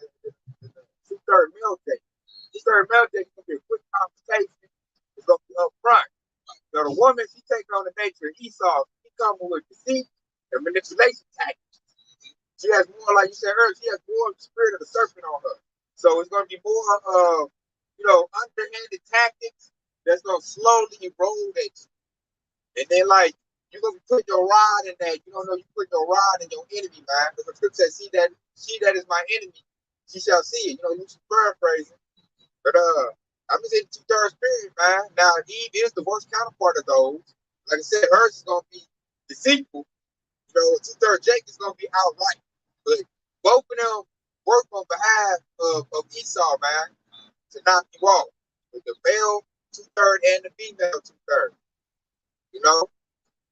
the two-third male date. Two-third male date is gonna be a quick conversation. It's gonna be up front. So the woman, she taking on the nature of Esau. She coming with deceit and manipulation tactics. She has more, like you said earlier, she has more of the spirit of the serpent on her. So it's gonna be more underhanded tactics that's gonna slowly erode it. And then like you're gonna be putting your rod in that. You don't know you put your rod in your enemy, man. Because the scripture says, see that is my enemy, she shall see it. You know, you should paraphrase it. But I'm just in the two-third spirit, man. Now Eve is the worst counterpart of those. Like I said, hers is gonna be deceitful. You know, two-third Jake is gonna be outright. But both of them work on behalf of Esau, man, to knock you off. With the male two-third and the female two-third. You know,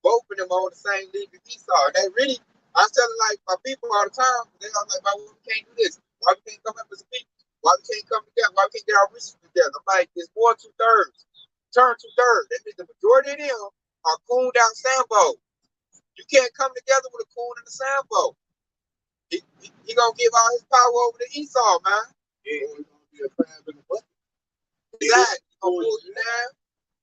both of them on the same league as Esau. And they really, I'm telling like my people all the time, they're like, why we can't do this? Why we can't come up as a people? Why we can't come together? Why we can't get our resources together? I'm like, it's more two-thirds. Turn two-thirds. That means the majority of them are cooned out Sambo. You can't come together with a coon and a Sambo. He gonna give all his power over to Esau, man. Yeah, it's gonna be a crab in the bucket. Exactly. He's gonna pull you down.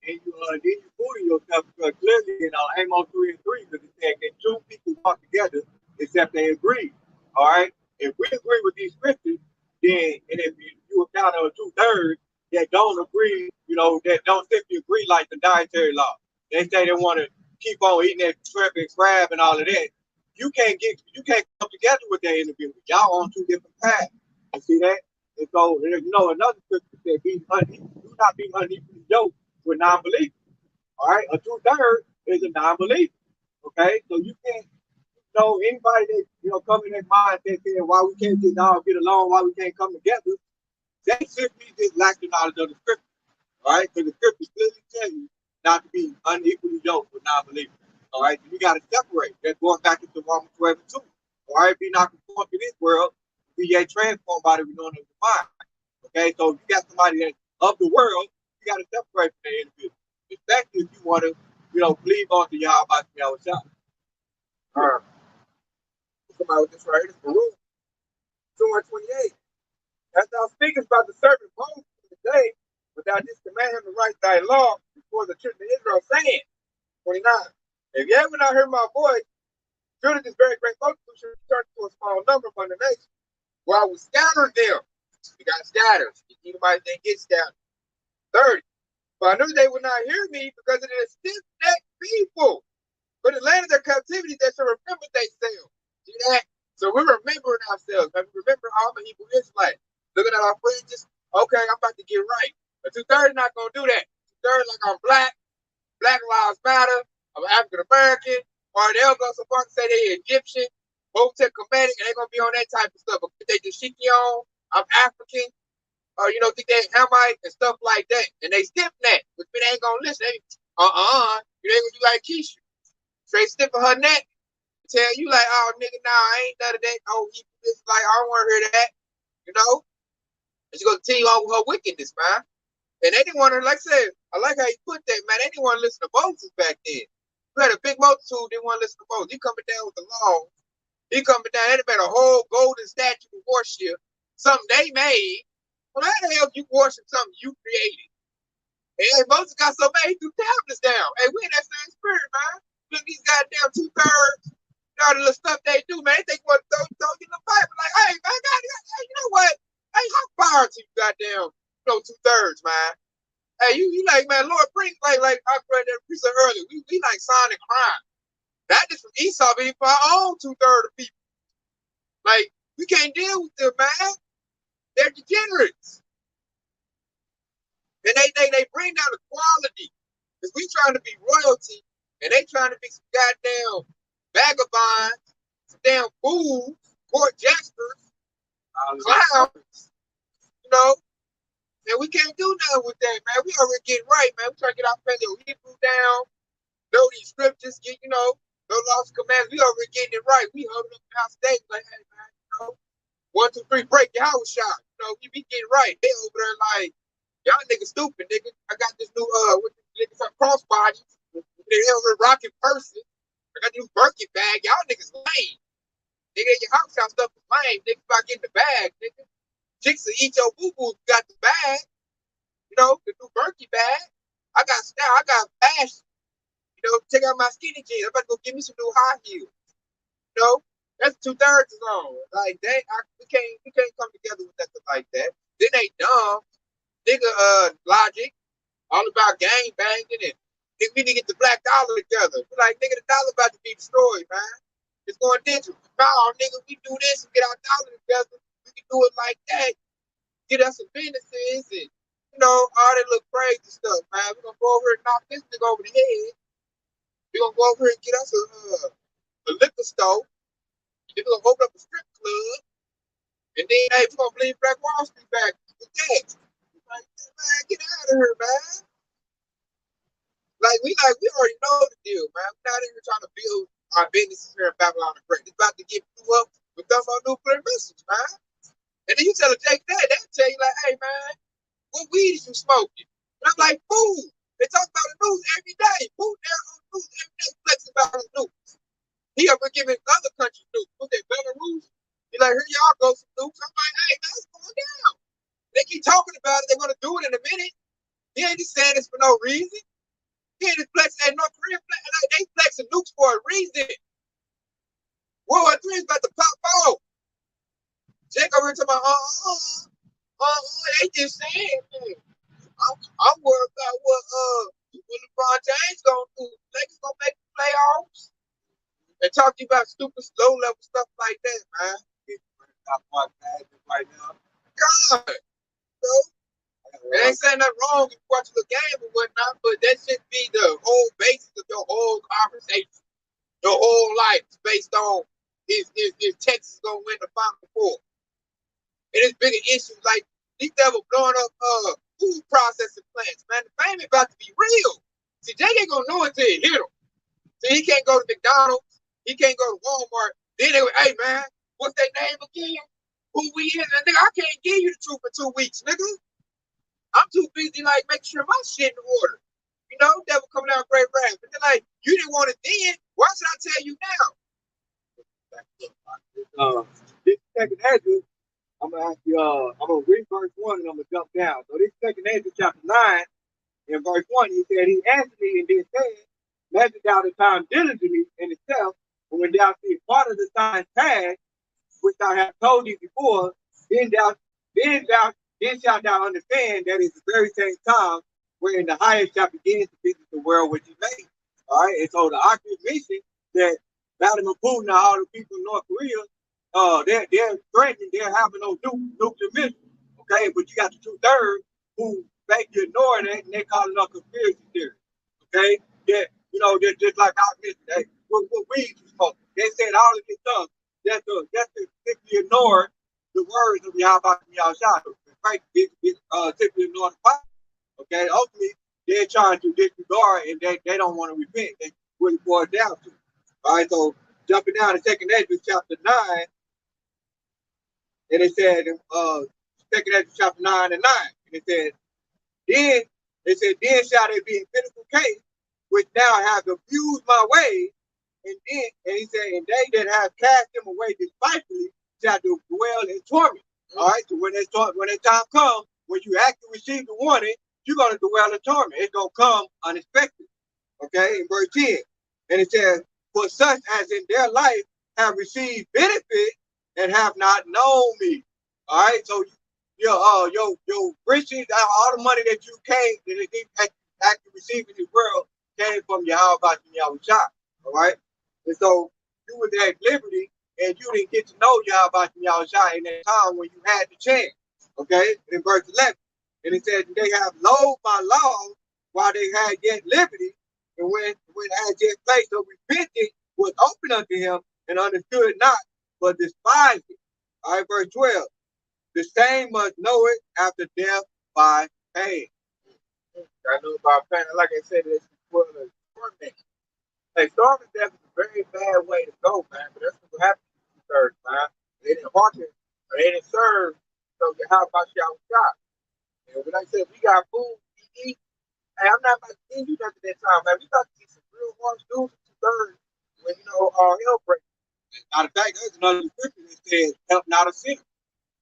And then you fooling yourself because clearly in Amos 3 and 3, because it said that two people walk together except they agree. All right? If we agree with these scriptures, then, and if you account of two-thirds that don't agree, you know, that don't simply agree like the dietary law. They say they want to keep on eating that shrimp and crab and all of that. You can't come together with that individual. Y'all on two different paths. You see that? And so, you know, another scripture said, do not be unequally yoked with non-believers. All right, a two-third is a non-believer. Okay, so you can't, anybody that come in that mindset saying why we can't just all get along, why we can't come together, they simply just lack the knowledge of the scripture. All right, because the scripture clearly tell you not to be unequally yoked with non-believers. All right, you got to separate. That's going back into Romans 12 and 2. All right, be not conformed to this world, be ye transformed by the renewing of the mind. Okay, so if you got somebody that's of the world, you got to separate from that individual, especially if you want to, believe on to y'all about y'all shop. Somebody with this right here, this Baruch 2:28. As thou speakest about the servant Moses in the day, but thou didst command him to write thy law before the children of Israel, saying, 29. If you ever not heard my voice, surely this very great multitude should return to a small number from the nation. While we scattered them, we got scattered. The Edomites didn't get scattered. 30. But I knew they would not hear me because of the stiff-necked people. For the land of their captivity, they shall remember themselves. See that? So we're remembering ourselves. And we remember all the Hebrew Israelites. Looking at our fringes, okay, I'm about to get right. But two-thirds not going to do that. Two-thirds like I'm black lives matter, I'm African American, or they'll go so far to say they're Egyptian, Tech Kemetic, and they're going to be on that type of stuff. But if they just shiki on, I'm African, or think they Hamite and stuff like that. And they stiff neck, but they ain't going to listen. You ain't going to do like Keisha. Straight stiff of her neck. tell you like, oh nigga, nah, I ain't none of that. Oh, he this like I don't want to hear that. You know, and she's gonna continue on with her wickedness, man. And they didn't want to, like I said, I like how you put that, man. They didn't want to listen to Moses back then. You had a big multitude, didn't want to listen to Moses. He coming down with the law. He coming down, they made a whole golden statue of worship, something they made. Well, how the hell you worship something you created? And Moses got so mad, he threw tablets down. Hey, we in that same spirit, man. Look, these goddamn 2/3, all the little stuff they do, man. They think what throw you in the Bible. Like, hey, man, you know what? Hey, how far to you goddamn, 2/3, man? Hey, you like, man, Lord, bring, like I read that piece earlier. We like signing crime. That is from Esau, but for our own 2/3 of people. Like, we can't deal with them, man. They're degenerates. And they bring down the quality. Because we trying to be royalty, and they trying to be some goddamn vagabonds, some damn fools, court jesters, clowns, and we can't do nothing with that, man. We already getting right, man. We trying to get our fellow Hebrew down, know these scriptures, get, no laws and commands. We already getting it right. We holding up the house today, like, hey, man, 1, 2, 3, break your house shot. We be getting right. They over there like, y'all niggas stupid, nigga. I got this new, some crossbodies. They over rocking person. I got this new Birkin bag. Y'all niggas lame. Nigga, your house shot stuff is lame. Niggas about getting the bag, nigga. Chicks will eat your boo-boo got the bag. The new Birkin bag. I got style. I got fashion. Check out my skinny jeans. I'm about to go get me some new high heels. That's 2/3 is on. Like that, we can't come together with nothing like that. Then they dumb. Nigga logic. All about gang banging and we need to get the black dollar together. We're like, nigga, the dollar about to be destroyed, man. It's going digital. No, nigga, we do this and get our dollar together. We can do it like that. Get us some businesses and all that little crazy stuff, man. We're gonna go over and knock this nigga over the head. We're gonna go over and get us a liquor store. We're gonna open up a strip club. And then hey, we're gonna bring Black Wall Street back with that. Like, man, get out of here, man. Like we already know the deal, man. We're not even trying to build our businesses here in Babylon the Great. It's about to get blew up with them on nuclear missiles, man. And then you tell a Jake that, they'll tell you like, hey man, what weed is you smoking? And I'm like, food. They talk about the news every day. Food there on the news every day flexing about his news. He ever giving other countries news. What's that, Belarus? He like, here y'all go some news. I'm like, hey man, it's going down. They keep talking about it. They're gonna do it in a minute. He ain't just saying this for no reason. He ain't just flexing. North Korea flexing. Like, they flexing nukes for a reason. World War III is about to pop off. Jake over here to my they just saying, man. I'm worried about what LeBron James gonna do. Lakers gonna make the playoffs and talk to you about stupid low level stuff like that, man. Right now. God, they ain't saying nothing wrong if you watch the game or whatnot, but that should be the whole basis of your whole conversation. Your whole life is based on is Texas gonna win the Final Four. And it's bigger issues like these devils blowing up food processing plants, man. The fame is about to be real. See, Jake ain't gonna know until he hit him. See, he can't go to McDonald's, he can't go to Walmart. Then they were, hey man, what's their name again? Who we is? And nigga, I can't give you the truth for 2 weeks, nigga. I'm too busy like making sure my shit in order. Devil coming out great rap. But then like, you didn't want it then. Why should I tell you now? This second Hedges, I'm gonna ask you. I'm gonna read verse 1 and I'm gonna jump down. So this second Hedges, chapter 9, in verse 1, he said, he answered me and then said, measure thou the time diligently in itself, and when thou see part of the signs past, which I have told thee before, then shalt thou understand that it's the very same time wherein the highest shall begin to visit the world which he made. All right, and so the Oculus mission that Vladimir Putin and all the people in North Korea, they're threatening, they're having those nuclear missiles. Okay, but you got the 2/3 who basically ignoring it and they're calling up conspiracy theory. Okay, they're just like our mission. What we supposed. They said all of this stuff just to simply ignore the words of Yahweh Yahshua. Right, simply ignore the Bible. Okay, ultimately they're trying to disregard and they don't want to repent. They really boil down to. All right, so jumping down to 2nd Ezra chapter 9, and it said, 2nd Ezra chapter 9 and 9, and it said, then shall they be in pitiful case, which now have abused my ways, and he said, and they that have cast them away despitefully shall dwell in torment. All right, so when that time comes, when you actually receive the warning, you're going to dwell in torment. It's going to come unexpected. Okay, in verse 10. And it says, for such as in their life have received benefit and have not known me. All right, so your riches, all the money that you actually received in this world came from Yahweh Yahushua. All right, and so you were at liberty and you didn't get to know Yahweh Yahushua in that time when you had the chance. Okay, in verse 11, and it says they have loathed my law while they had yet liberty, and when as yet place of repentance was open unto him and understood not, but despised it. All right, verse 12. The same must know it after death by pain. I know about pain. Like I said, it's for the torment. Like starving death is a very bad way to go, man. But that's what happened to the third, man. They didn't hearken, or they didn't serve. So how about y'all shot? And when I said we got food, we eat. Hey, I'm not about to send you nothing that time, man. We got to see some real ones do some third when our hell breaks. Matter of fact, there's another scripture that says, help not a sinner.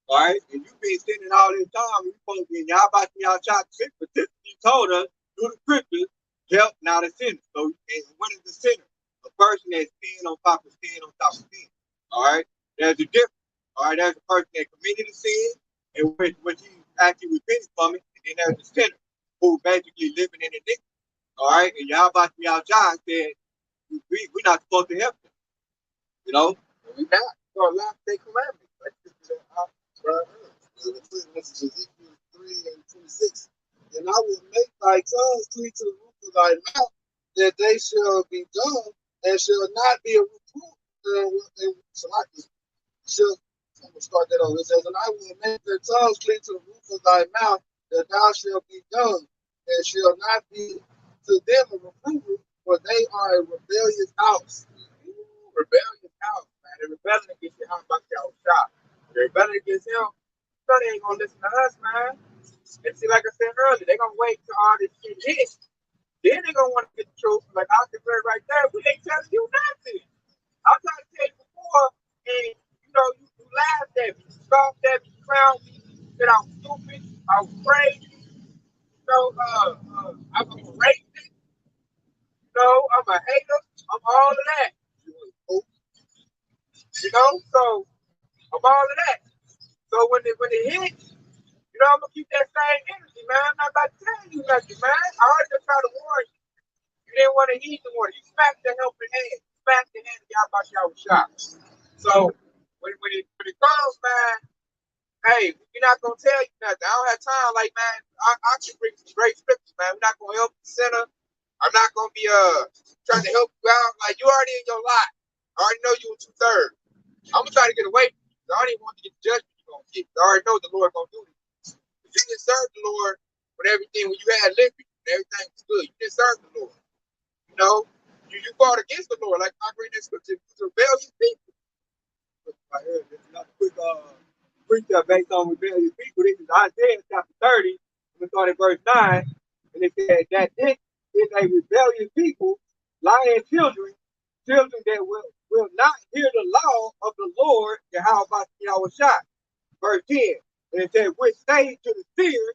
All right, and you've been sitting all this time, you're supposed to be in y'all shot specifically told us through the scriptures, help not a sinner. So, and what is the sinner? A person that's sin on top of sin on top of sin. All right, there's a difference. All right, there's a person that committed a sin and which he actually repented from it, and then there's the sinner who basically living in iniquity. All right, and y'all said we're not supposed to help them. You know, we're not. So a lot of their commandments. Like this is Ezekiel 3:26. And I will make thy tongues cleave to the roof of thy mouth, that they shall be dumb and shall not be a reproof. I'm going to start that over. It says, and I will make their tongues cleave to the roof of thy mouth, that thou shalt be dumb and shall not be to them a reproof, for they are a rebellious house. Rebellious house, man. They're rebelling against your house, about your shop. They're rebelling against him. So they ain't gonna listen to us, man. And see, like I said earlier, they're gonna wait till all this shit hits. Then they're gonna want to get the truth. Like I can right there, we ain't telling you nothing. I'm trying to tell you before, and you laughed at me, you scoffed at me, you clowned me, said I was stupid, I was crazy, I'm a racist, I'm a hater, I'm all of that. So I'm all of that. So when it hits, I'm gonna keep that same energy, man. I'm not about to tell you nothing, man. I already just tried to warn you. You didn't want to heed the warning. You smacked the helping hand. You smacked the hand of y'all about y'all was shot. So when it comes, man, hey, we're not gonna tell you nothing. I don't have time. Like, man, I can bring some great scriptures, man. We're not gonna help the sinner. I'm not gonna be trying to help you out. Like, you already in your lot. I already know you in 2/3. I'm gonna try to get away from you. I don't even want to get the judgment you're gonna get. I already know the Lord gonna do this. You didn't serve the Lord with everything when you had liberty, everything was good. You didn't serve the Lord. You fought against the Lord, like I read in scripture, rebellious people. Right here, this is another quick precept based on rebellious people. This is Isaiah chapter 30. We start at verse 9, and it said that this is a rebellious people, lying children that will not hear the law of the Lord, Yahweh. Verse 10, and it said, which say to the seer,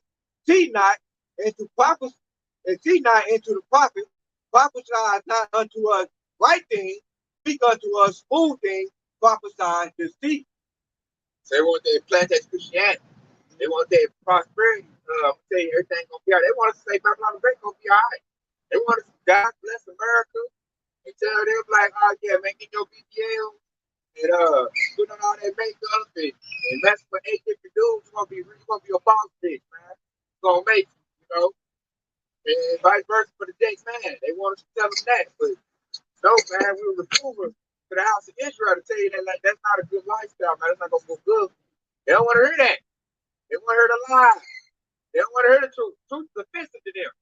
see not, and to prophets, and see not into the prophet, prophesy not unto us right things, speak unto us fool things, prophesy deceit. So they want their plantation Christianity. They want their prosperity. Say everything gonna be all right. They want us to say Babylon the Great gonna be all right. They want us to God bless America and tell them like, oh yeah, making your BBL and putting on all that makeup and messing with 8 different dudes. You're gonna be a boss bitch, man. You're gonna make it, and vice versa for the Jakes, man. They want us to tell them that, but no, man, we were reprovers to the house of Israel to tell you that like that's not a good lifestyle, man. It's not gonna go good. They don't want to hear that. They want to hear the lie. They don't want to hear the truth. Truth is offensive to them.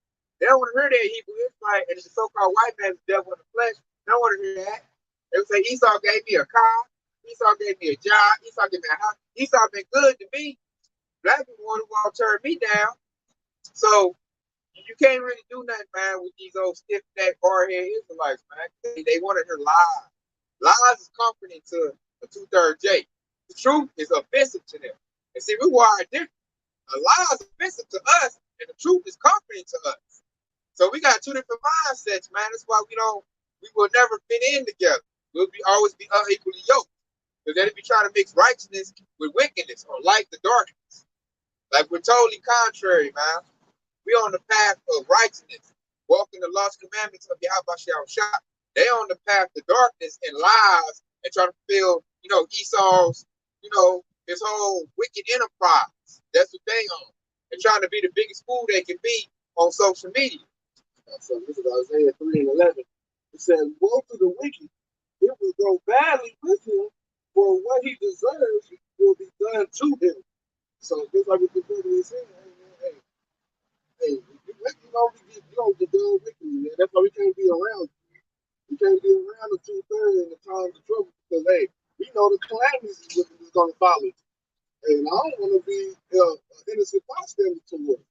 They don't want to hear that Hebrew Israelite and the so-called white man's devil in the flesh. They don't want to hear that. They would say Esau gave me a car, Esau gave me a job, Esau gave me a house. Esau been good to me. Black people want to turn me down. So you can't really do nothing, man, with these old stiff neck hard head Israelites, man. They want to hear lies. Lies is comforting to a 2/3 J. The truth is offensive to them. And see, we are different. A lie is offensive to us, and the truth is comforting to us. So we got two different mindsets, man. That's why we will never fit in together. We'll always be unequally yoked. Because they'll be trying to mix righteousness with wickedness or light the darkness. Like we're totally contrary, man. We're on the path of righteousness, walking the lost commandments of Yahweh Shah. They on the path to darkness and lies and trying to fulfill, Esau's, his whole wicked enterprise. That's what they on. They're trying to be the biggest fool they can be on social media. So this is Isaiah 3:11. It says, woe to the wicked, it will go badly with him, for what he deserves will be done to him. So just like what the brother is saying, hey, you don't get done wickedly, man. That's why we can't be around you. We can't be around the 2/3 in the times of trouble because, hey, we know the calamities is what is going to follow you. And I don't want to be an innocent bystander to it.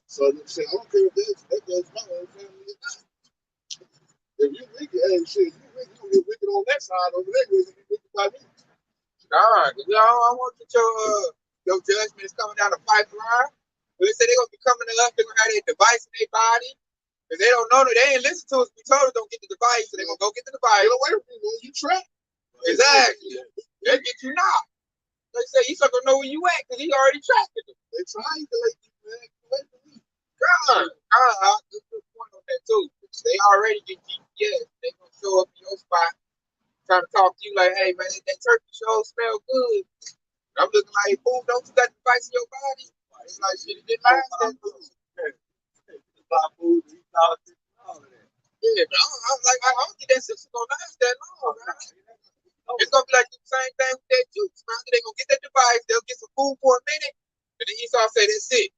So they say, I don't care if that goes my own family or not. If you wicked, hey, shit, you wicked, you get wicked on that side over there, you get wicked by me. Nah, I want that your judgment is coming down the pipeline. But they say they're going to be coming to us, they're going to have their device in their body. Because they don't know that they ain't listen to us. We told them don't get the device, so they're going to go get the device. Get away from me, man. You trapped. Exactly. They'll get you knocked. They say he's not going to know where you at because he already tracked them. They triangulate you, man. Get away from me. God, good point on that too. They already get GPS. They going to show up in your spot trying to talk to you like, hey, man, that turkey show smell good. I'm looking like, fool, don't you got the device in your body? It's like, shit, it didn't last that long. Yeah, but I don't think that system gonna last that long, man. It's gonna be like the same thing with that juice, man. They gonna get that device, they'll get some food for a minute, and then Esau say that's it.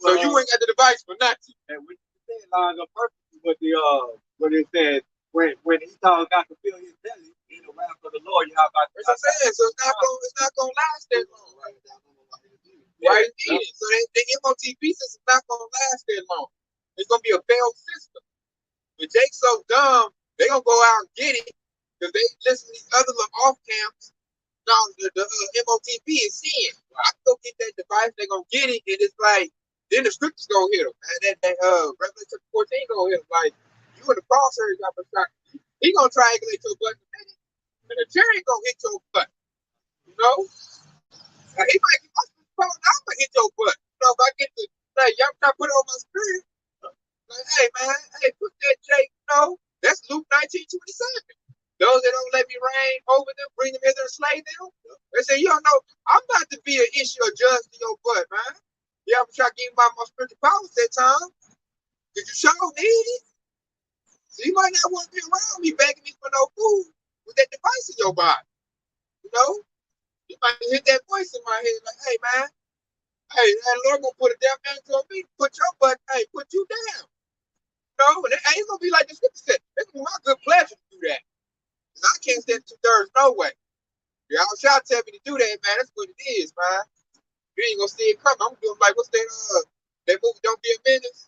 So you ain't got the device for nothing. And what you said lines up perfectly with what it said when Esau got to fill his belly in the wrath of the Lord, you have got. That's what I'm saying. So it's not gonna last that long. Right? Yeah. So the MOTP system is not gonna last that long. It's gonna be a failed system. But Jake's so dumb, they gonna go out and get it because they listen to these other little off camps. No, the MOTP is sin. Well, I can go get that device, they're gonna get it, and it's like, then the scriptures gonna hit them. And that Revelation 14 gonna hit them. Like, you in the crosshairs got the shot. He gonna triangulate your butt, and the cherry gonna hit your butt. You know? Now, he might be I'm gonna hit your butt. You know, if I get to, like, y'all try to put it on my screen. Like, hey, man, put that Jake, that's Luke 19:27. Those that don't let me reign over them, bring them hither and slay them. They say, you don't know, I'm about to be an issue or judge to your butt, man. You ever try to give me my spiritual powers that time? Because you sure need it. So you might not want to be around me begging me for no food with that device in your body. You know? You might hit that voice in my head like, hey, man, that Lord gonna put a damn answer on me, put your butt, put you down. And it ain't gonna be like the scripture said. It's gonna be my good pleasure to do that. Because I can't stand 2/3 no way. Y'all shall tell me to do that, man. That's what it is, man. You ain't gonna see it coming. I'm doing like, what's that movie Don't Be a Menace?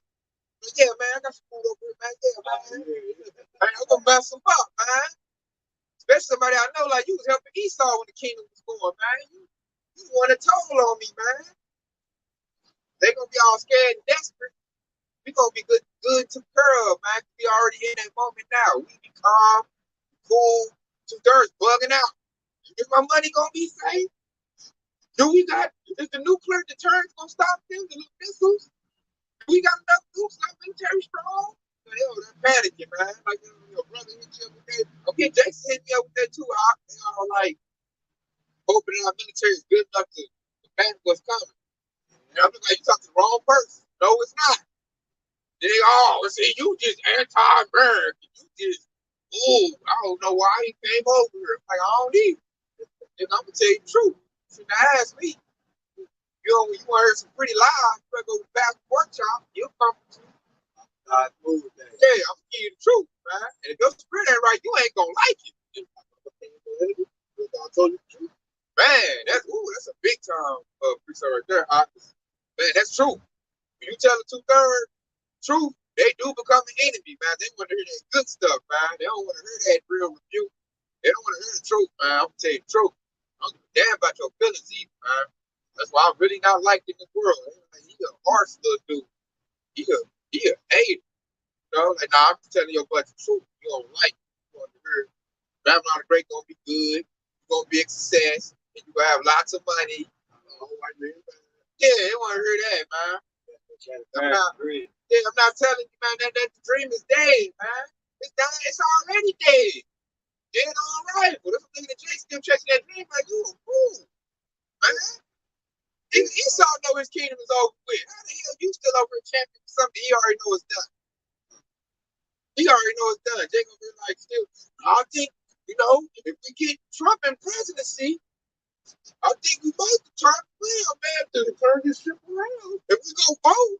But yeah, man, I got some food over here, man. Yeah, man. I'm gonna mess them up, man. Especially somebody I know, like you was helping Esau when the kingdom was going, man. You want a toll on me, man. They gonna be all scared and desperate. We gonna be good to curb, man. We already in that moment now. We be calm, cool, 2/3 bugging out. Is my money gonna be safe? Is the nuclear deterrence gonna stop them? The missiles? We got enough nukes, our military strong? Hell, they're panicking, man. Like your brother hit you up with that. Okay, Jason hit me up with that too. They all like hoping our military is good enough to panic what's coming. And I'm like, you talking to the wrong person. No, it's not. They see, you just anti-American. You just, I don't know why he came over here. Like, I don't need it. And I'm going to tell you the truth. You shouldn't ask me. You want to hear some pretty lies, you better go to the back workshop. You'll come to me. Yeah, I'm going to give you the truth, man. And if your spirit ain't right, you ain't going to like it. I told you the truth. Man, that's a big time precept right there. Man, that's true. When you tell the 2/3 truth, they do become an enemy, man. They want to hear that good stuff, man. They don't want to hear that real review. They don't want to hear the truth, man. I'm gonna tell you the truth. I don't give a damn about your feelings either, man. That's why I'm really not liked in this world. Like, he a harsh little dude. He a hater. You know, like nah, I'm just telling you a bunch of truth. You don't like it. You want to hear Babylon the Great gonna be good. You're gonna be a success, and you gonna have lots of money. Yeah, they want to hear that, man. I'm not telling you, man, that the dream is dead, man. It's done. It's already dead. Dead all right. But if a nigga that still chasing that dream, like, you a fool, man. Esau know his kingdom is over with. How the hell you still over a champion for something he already know is done? He already know it's done. Jacob be like, still, I think, you know, if we get Trump in presidency, I think we might Trump well, man, to turn this ship around. If we go vote,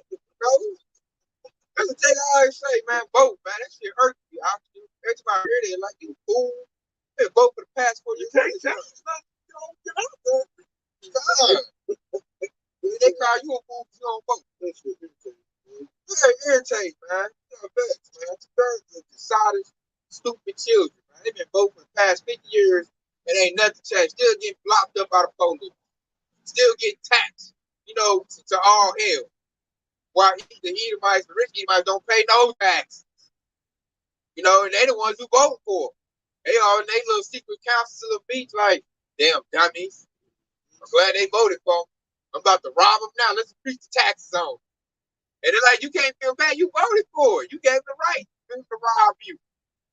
you know, that's the thing I always say, man, vote, man. That shit hurt me. Every time I hear that, like, you fool. You vote for the past 4 years. They call you a fool if you don't vote. Yeah, irritate, man. You're a bitch, man. Two-thirds of decided, stupid children, man. They've been voting for the past 50 years and ain't nothing changed. Still getting blocked up out of police. Still getting taxed, you know, to all hell. While the Edomites, the rich Edomites don't pay no tax. You know, and they the ones who vote for. They all in their little secret councils of the beach, like, damn dummies. I'm glad they voted for them. I'm about to rob them now. Let's increase the taxes on them. And they're like, you can't feel bad. You voted for it. You gave the right to rob you.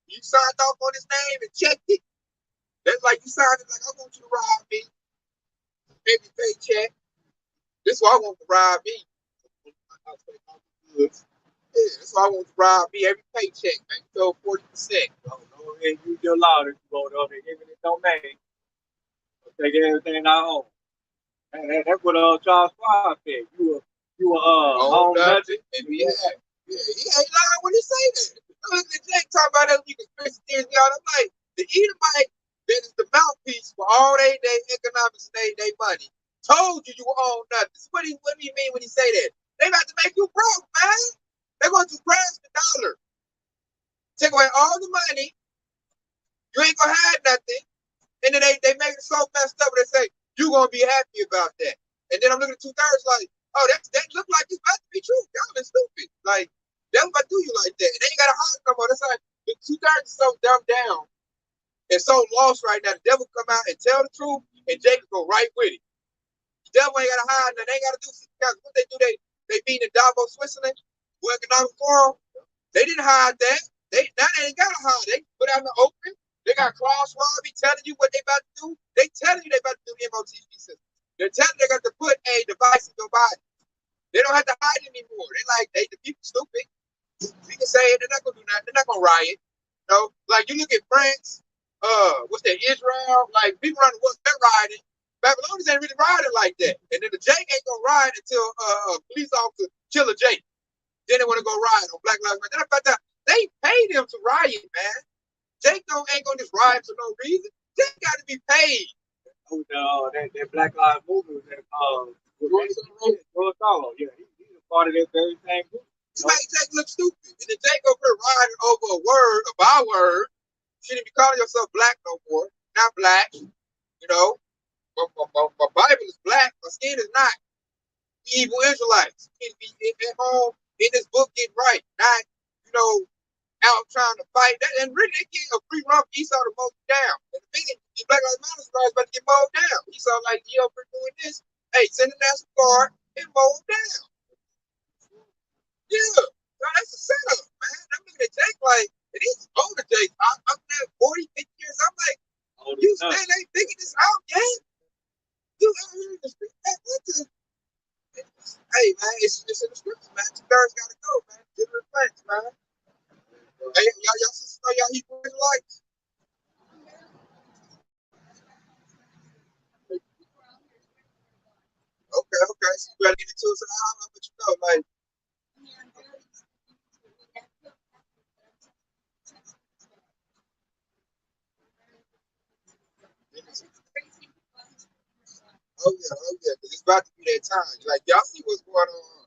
You signed off on his name and checked it. That's like you signed it like, I want you to rob me. Every paycheck. This is why I want to rob me. Yeah, that's why I want to rob me every paycheck, man. So 40%. Go ahead and use your law to vote on it, even if it don't make it. Take everything I own. That's what Charles Schwab said. You own nothing. And we have. Yeah, he ain't lying when he say that. Look at Jake talking about that conspiracy theories, y'all. I'm like, the Edomite that is the mouthpiece for all they economics and they money told you own nothing. What do you mean when he say that? They about to make you broke, man. They're going to grasp the dollar. Take away all the money. You ain't going to have nothing. And then they make it so messed up. They say, you're going to be happy about that. And then I'm looking at 2/3 like, oh, that look like it's about to be true. Y'all been stupid. Like, they're about to do you like that. And they ain't got to hide no more. That's like, the 2/3 is so dumbed down and so lost right now. The devil come out and tell the truth, and Jacob go right with it. The devil ain't got to hide. They ain't got to do something. What they do, they beat in Davos, Switzerland, with economic forum. They didn't hide that. Now they ain't got to hide. They put out in the open. They got Klaus Schwab telling you what they about to do. They telling you they about to do the MOTV system. They're telling you they got to put a device in your body. They don't have to hide anymore. They're like, the people stupid. We can say it. They're not gonna do nothing. They're not gonna riot. You know, like you look at France, what's that, Israel? Like people around the world, they're rioting. Babylonians ain't really rioting like that. And then the Jake ain't gonna riot until a police officer kill a Jake. Then they want to go riot on Black Lives Matter. They pay them to riot, man. Jake ain't gonna just riot for no reason. Jake got to be paid. That Black Lives Movement, he's a part of that very same group. It make Jake look stupid. And then Jake over here riding over a word, a byword. You shouldn't be calling yourself black no more. Not black. You know, my Bible is black. My skin is not. Evil Israelites. You need to be at home in this book getting right. Not, you know, out trying to fight. And really, they get a free run for Esau to mow you down. And the minute the Black Lives Matter is about to get mowed down. Esau like, you over doing this. Hey, send the National Guard and mow them down. Yeah. No, that's a setup, man. I'm looking at Jake like, and he's older Jake. I'm there 40, 50 years. I'm like, you still ain't figuring this out yet? You out here in the street, man. What the? Hey, man, it's in the scripture, man. 2/3 gotta go, man. Give it thanks, man. Hey, y'all sisters know y'all Hebrew Israelites? Okay. So you gotta get into it. So I'll let you know, like, Oh yeah, oh yeah. Because it's about to be that time. Like y'all see what's going on.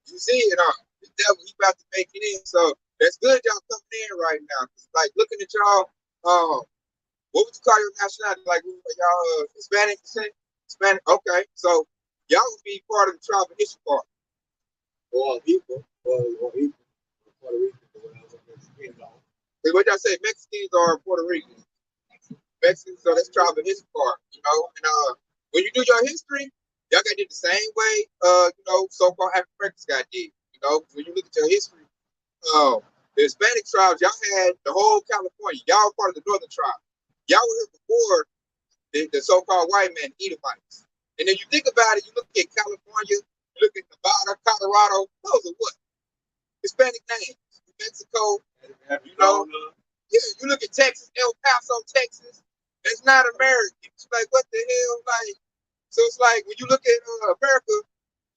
You see it on the devil. He about to make it in. So that's good. Y'all coming in right now. Like looking at y'all. What would you call your nationality? Like y'all Hispanic descent? Hispanic. Okay. So y'all would be part of the tribal history part. Or people, or people, Puerto Rican, or whatever. You know. What y'all say? Mexicans or Puerto Ricans? Mexicans. So that's tribal history part. You know. And when you do your history, y'all got to do the same way. So-called African Americans got did. You know, when you look at your history, the Hispanic tribes, y'all had the whole California. Y'all were part of the northern tribe. Y'all were here before the so-called white man, Edomites. And then you think about it, you look at California, you look at Nevada, Colorado, those are what? Hispanic names. New Mexico, you know. Yeah, you look at Texas, El Paso, Texas. It's not American. It's like, what the hell? Like, so it's like when you look at America,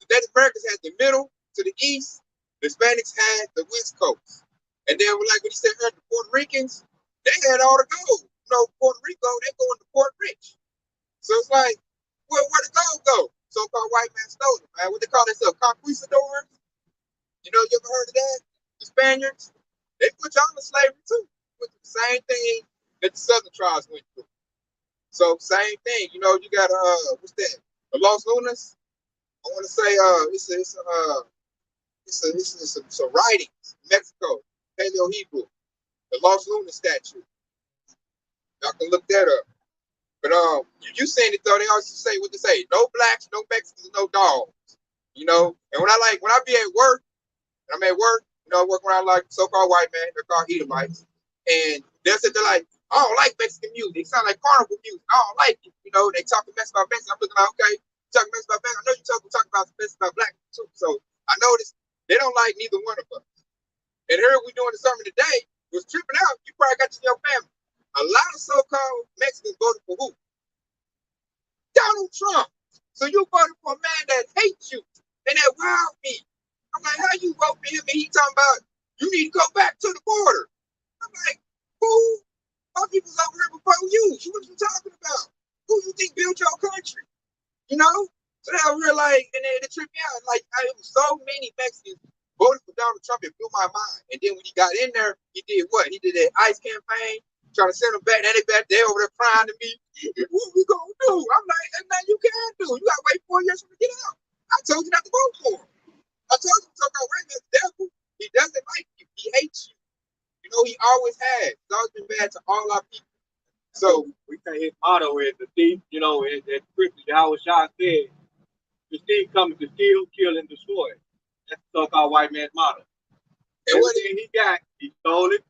the Native Americans had the middle to the east, the Hispanics had the west coast. And then like when you said the Puerto Ricans, they had all the gold. You know, Puerto Rico, they going to Port Rich. So it's like, where the gold go? So-called white man stole it, man. What they call themselves, conquistadors? You know, you ever heard of that? The Spaniards, they put y'all in slavery too. With the same thing that the southern tribes went through. So same thing, you know, you got what's that? The Los Lunas. I want to say it's some writings, Mexico, Paleo Hebrew, the Los Lunas statue. Y'all can look that up. But you saying it though, they always say what they say: no blacks, no Mexicans, no dogs. You know, and when I be at work, and I'm at work, you know, I work around like so-called white men, they're called Edomites, and they're like, I don't like Mexican music. It sounds like carnival music. I don't like it. You know, they talking mess about Mexican. I'm looking like, okay, talking mess about Mexican. I know you talking about mess about black too. So I noticed they don't like neither one of us. And here we doing the sermon today was tripping out. You probably got to your family. A lot of so-called Mexicans voted for who? Donald Trump. So you voted for a man that hates you and that wild me. I'm like, how you vote for him and he talking about you need to go back to the border? I'm like, who? My people's over here before you. What you talking about? Who you think built your country? You know? So they were like, and they tripped me out. Like, it was so many Mexicans voted for Donald Trump. It blew my mind. And then when he got in there, he did what? He did that ICE campaign, trying to send them back. Now they over there crying to me. What we gonna do? I'm like, hey, man, you can't do. You gotta wait 4 years for him to get out. I told you not to vote for him. I told you to talk about right now, the devil. He doesn't like you. He hates you. You know, he always has. He's always been bad to all our people. So we say his motto is the thief, you know, as Scripture, Yahweh Shah said, the thief coming to steal, kill, and destroy. That's the so-called white man's motto. And everything he got, he stole it.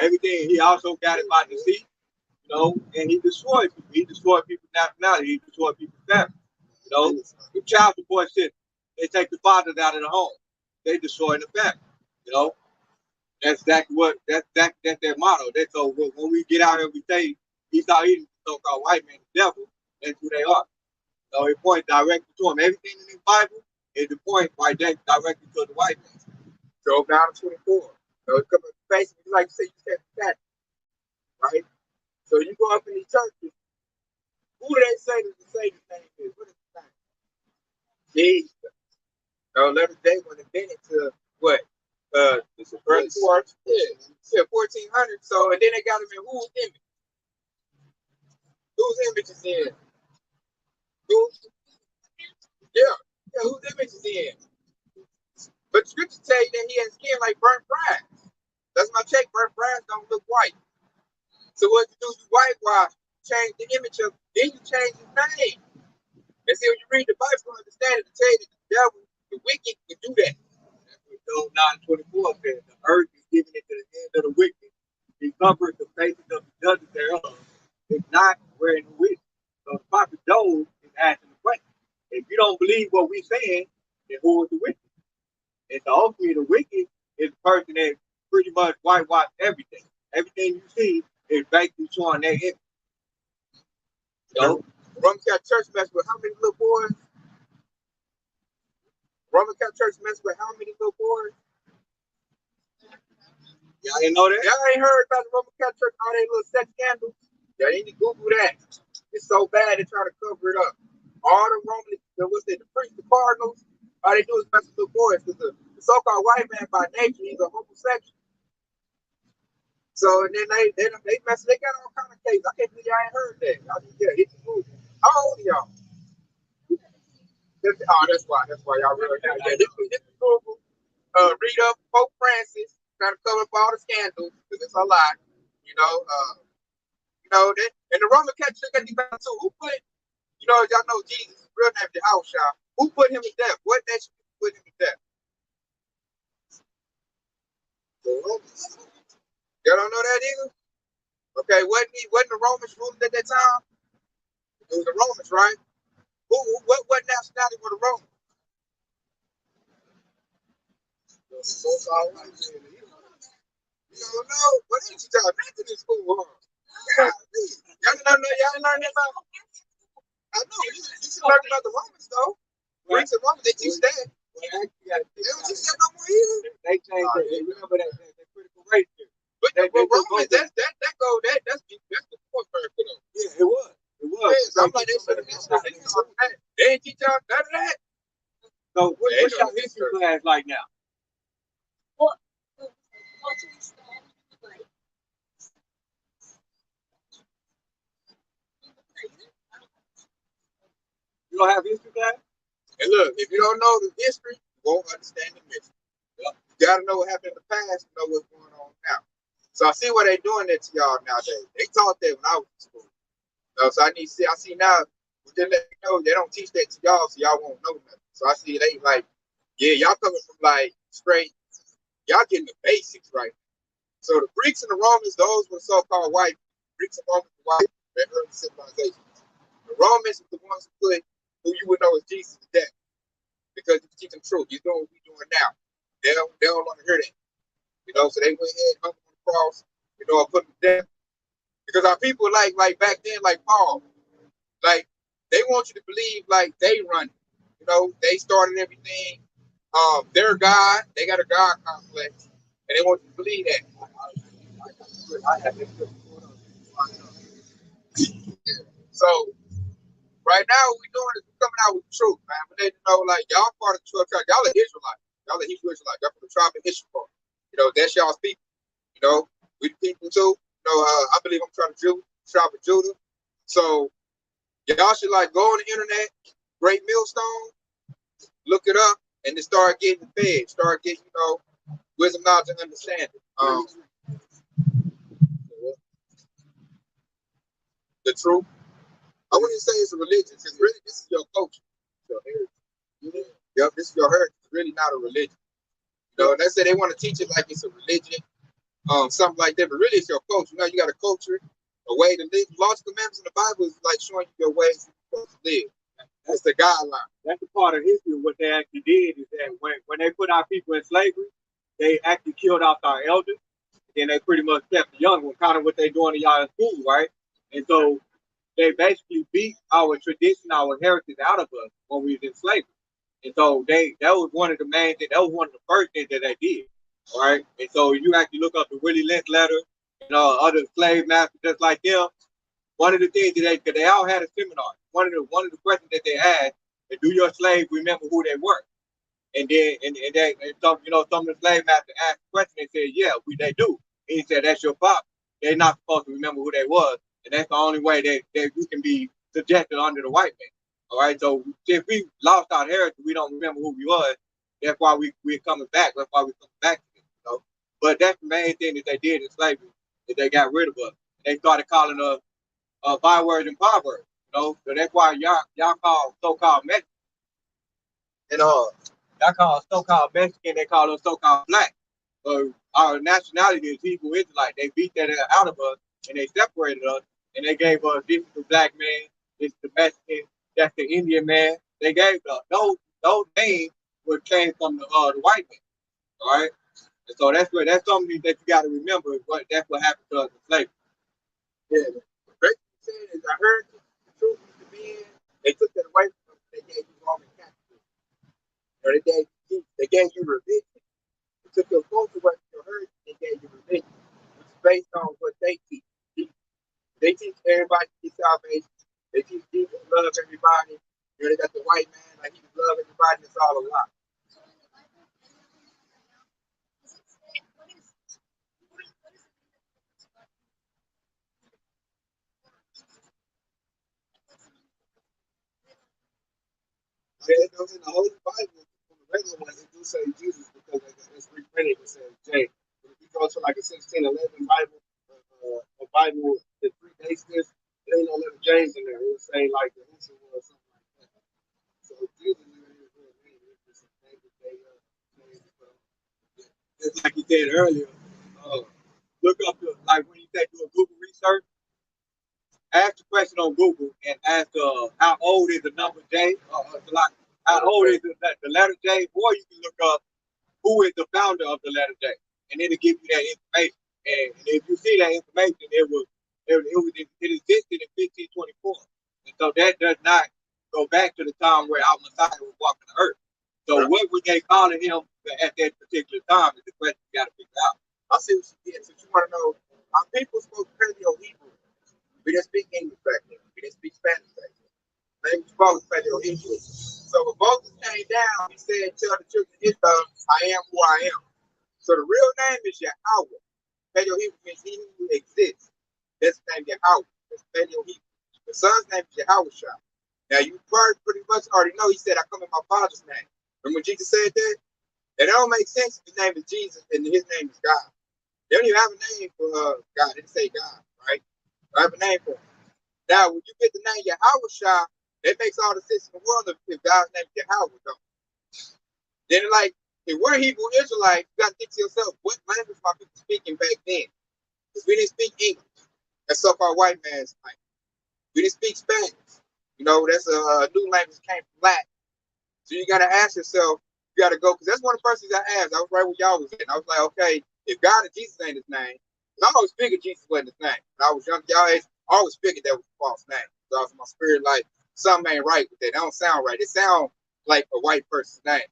Everything he also got it by deceit, you know, and he destroyed people. He destroyed people's nationality. He destroyed people's family. You know, the child support system, they take the fathers out of the home. They destroy the family. You know, that's exactly what that's their motto. That's so when we get out and we say Esau eating so-called white man, the devil, that's who they are. So it points directly to them. Everything in the Bible is the point right there directly to the white man. Drove down to 24. So it comes basically like you say, you said that, right? So you go up in these churches. Who do they say that the Savior's name is? What is his name? Jesus. So later day when they been into what? It's a early source. Yeah, 1400. So and then they got him in whose image? Whose image is in? Whose? Yeah, whose image is in? But scripture tell you that he has skin like burnt brass. That's my check. Burnt brass don't look white. So what you do is you whitewash, change the image of, then you change his name. And see, when you read the Bible, you understand it to tell you that the devil, the wicked, would do that. That's what Job 9:24 says. The earth is given into the hand of the wicked. He covers the faces of the judges thereof. It's not wearing the wicked. So the prophet Job is asking the question. If you don't believe what we're saying, then who is the wicked? And so ultimately the wicked is the person that pretty much whitewash everything. Everything you see is basically showing their image. So Roman Catholic Church messed with how many little boys? Roman Catholic Church messed with how many little boys? Y'all didn't know that? Y'all ain't heard about the Roman Catholic Church, all they little sex scandals? Y'all need to Google that. It's so bad they try to cover it up. all the Roman, the priests, the cardinals, all they do is mess with the boys because the so-called white man by nature, he's a homosexual. So and then they mess. They got all kind of cases. I can't believe y'all ain't heard that. Yeah, it's a movie. How old are y'all? That's why y'all really got that. This is Google. Read up Pope Francis, trying to cover up all the scandals because it's a lot. That, and the Roman Catholic got these back too. Who put, y'all know Jesus' real name is Yahushua. Who put him to death? What nation put him to death? The Romans. Y'all don't know that either? Okay, wasn't the Romans ruling at that time? It was the Romans, right? What nationality were the Romans? You don't know? What did you tell nothing in school, huh? Yeah, y'all didn't learn that about. I know you should learn about the Romans though. Greeks and Romans, they teach that. They don't teach that no more either. They changed it. Remember that critical race theory. But Romans, that's the fourth part for them. Yeah, it was. Yeah, so I'm like, they ain't teach y'all none of that. So what's your history class like now? You don't have history class? And look, if you don't know the history, you won't understand the mystery. You gotta know what happened in the past to know what's going on now. So I see why they doing that to y'all nowadays. They taught that when I was in school. So I see now, they let me know they don't teach that to y'all, so y'all won't know nothing. So I see they like, yeah, y'all coming from like straight, y'all getting the basics right. So the Greeks and the Romans, those were so-called white. Greeks and Romans were white, they early civilizations. The Romans were the ones who put who you would know as Jesus to death. Because he's teaching the truth. He's doing what we're doing now. They don't want to hear that. So they went ahead and hung him on the cross, and put him to death. Because our people like back then, like Paul, like they want you to believe like they run it. They started everything. They're God, they got a God complex, and they want you to believe that. So right now what we're doing is we're coming out with the truth, man. But like y'all part of the 12 tribe, y'all are Israelites. Y'all are Hebrew Israelites. Y'all from the tribe of Ishmael. That's y'all's people. We the people too. I believe I'm trying to tribe of Judah. So y'all should like go on the internet, Great Millstone, look it up, and then start getting fed. Start getting, wisdom, knowledge, and understanding. The truth. I wouldn't say it's a religion. It's really this is your culture. Yep, this is your heritage. It's really not a religion. They say they want to teach it like it's a religion, something like that, but really it's your culture. You got a culture, a way to live. Laws and commandments in the Bible is like showing you your ways you're supposed to live. That's the guideline. That's the part of history. What they actually did is that when they put our people in slavery, they actually killed off our elders. Then they pretty much kept the young one, kind of what they doing to y'all in school, right? And so they basically beat our tradition, our heritage out of us when we was in slavery. And so that was one of the main things, that was one of the first things that they did. All right. And so you actually look up the Willie Lynch letter, other slave masters just like them. One of the things that they all had a seminar. One of the questions that they asked is, do your slaves remember who they were? And then some of the slave masters asked the question, they said, yeah, they do. And he said, that's your fault. They're not supposed to remember who they was. And that's the only way that you can be subjected under the white man. All right. So if we lost our heritage, we don't remember who we was. That's why we're coming back. That's why we're coming back to it. But that's the main thing that they did in slavery, that they got rid of us. They started calling us bywords and proverbs. So that's why y'all call so-called Mexican. And y'all call so-called Mexican, they call us so-called black. Our nationality is Hebrew Israelite. They beat that out of us and they separated us and they gave us this is the black man, this is the Mexican, that's the Indian man. They gave us those names were came from the white man. All right. And so that's something that you got to remember. That's what happened to us in slavery. Yeah. The great thing is I heard the truth used to be in. They took that away from us. They gave you Roman Catholic. They gave you religion. They took your culture away from your heritage. They gave you religion, which is based on what they teach. They teach everybody to get salvation. They teach Jesus to love everybody. You know, they got the white man, like he love everybody, and it's all a lie. In the Holy Bible, from the regular ones, it do say Jesus because it's reprinted. It says J. But if you go to like a 1611 Bible, a Bible that predates this, there ain't no little J's in there. It would say like the answer was something like that. So Jesus is his real name. It's just a name that they changed from. Just like you said earlier, look up the, like when you say do a Google research, ask the question on Google and ask how old is the number J, like how old is the letter J, or you can look up who is the founder of the letter J, and it'll give you that information. And if you see that information, it existed in 1524, and so that does not go back to the time where our Messiah was walking the earth. So right. What were they calling him at that particular time is the question you got to figure out. I see what you did. Since you want to know, how people spoke Paleo Hebrew. We didn't speak English back then. We didn't speak Spanish back then. They spoke Paleo Hebrew. So when Moses came down, he said, "Tell the children of Israel, I am who I am." So the real name is Yahweh. Paleo Hebrew means he who exists. That's the name Yahweh. That's Paleo Hebrew. The son's name is Yahweh Shah. Now you pretty much already know he said, "I come in my father's name." Remember when Jesus said that? That don't make sense if his name is Jesus and his name is God. They don't even have a name for God. They didn't say God, right? They have a name for him. Now, when you get the name Yahweh Shah, that makes all the sense in the world if God's name is Yahweh, don't. Then, like, if we're Hebrew Israelites, you got to think to yourself, what language my people speaking back then? Because we didn't speak English. That's so-called white man's language. We didn't speak Spanish. You know, that's a new language that came from Latin. So you got to ask yourself, you got to go, because that's one of the first things I asked. I was right where y'all was at. I was like, okay, if God and Jesus ain't his name, I always figured Jesus wasn't his name. When I was young, y'all I always figured that was a false name. So I was in my spirit like, something ain't right with that. That don't sound right. It sounds like a white person's name.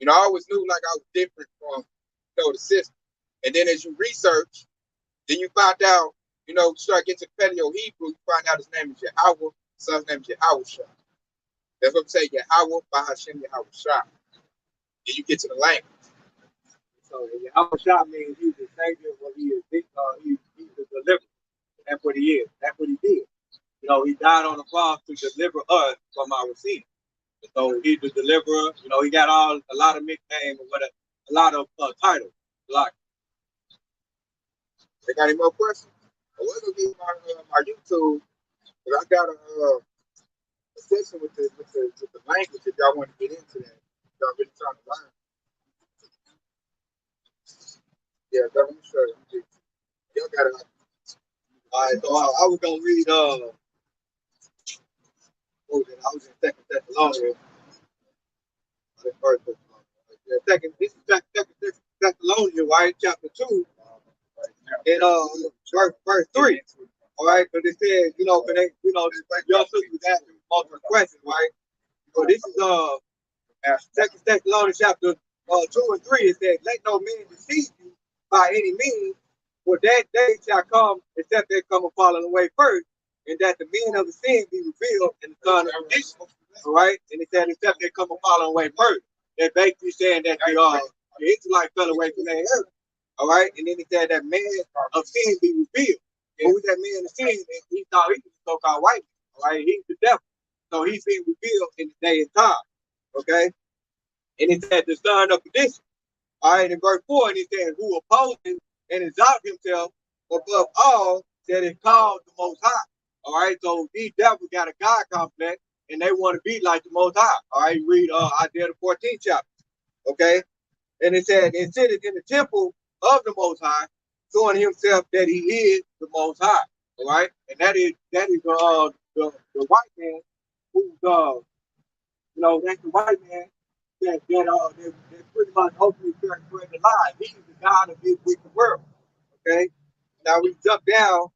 You know, I always knew like I was different from, the system. And then as you research, then you find out, start getting to Paleo Hebrew, you find out his name is Yahweh, son's name is Yahweh Shah. That's what I'm saying, Yahweh, Bahashem, Yahweh Shah. Then you get to the language. So Yahweh Shah means he's the savior, or he's the deliverer. That's what he is. That's what he did. He died on the cross to deliver us from our sins. So he's the deliverer. He got a lot of nicknames and a lot of titles. Like, they got any more questions? I was gonna get my YouTube, but I got a session with the language if y'all want to get into that. Y'all really trying to learn. Yeah, let me show you. Y'all got it. All right, so I was gonna read what was it? I was in Second Thessalonians. This is Second Thessalonians, right? Chapter 2, and verse 3. All right, so they said, your sisters asking multiple questions, right? So this is Second Thessalonians chapter 2 and 3. It says, "Let no man deceive you by any means, for that day shall come, except they come and falling away first, and that the men of the sin be revealed, and the son of perdition." All right, and it said, "Except they come and falling away first." They're basically saying that the Israelites fell away from their earth. All right, and then it said that man of sin be revealed. Who is that man of sin? He thought he was so-called white. All right, he's the devil. So he's being revealed in the day and time. Okay, and it said the son of perdition. All right, in verse 4, and it said, "Who opposes and exalt himself above all that is called the Most High." All right, so these devils got a God complex, and they want to be like the Most High. All right, read Isaiah the 14th chapter. Okay, and it said, "And sitteth in the temple of the Most High, showing himself that he is the Most High." All right, and that is the white man who's that's the white man that pretty much hopefully spread the lie. He's the God of this wicked world. Okay, now we jump down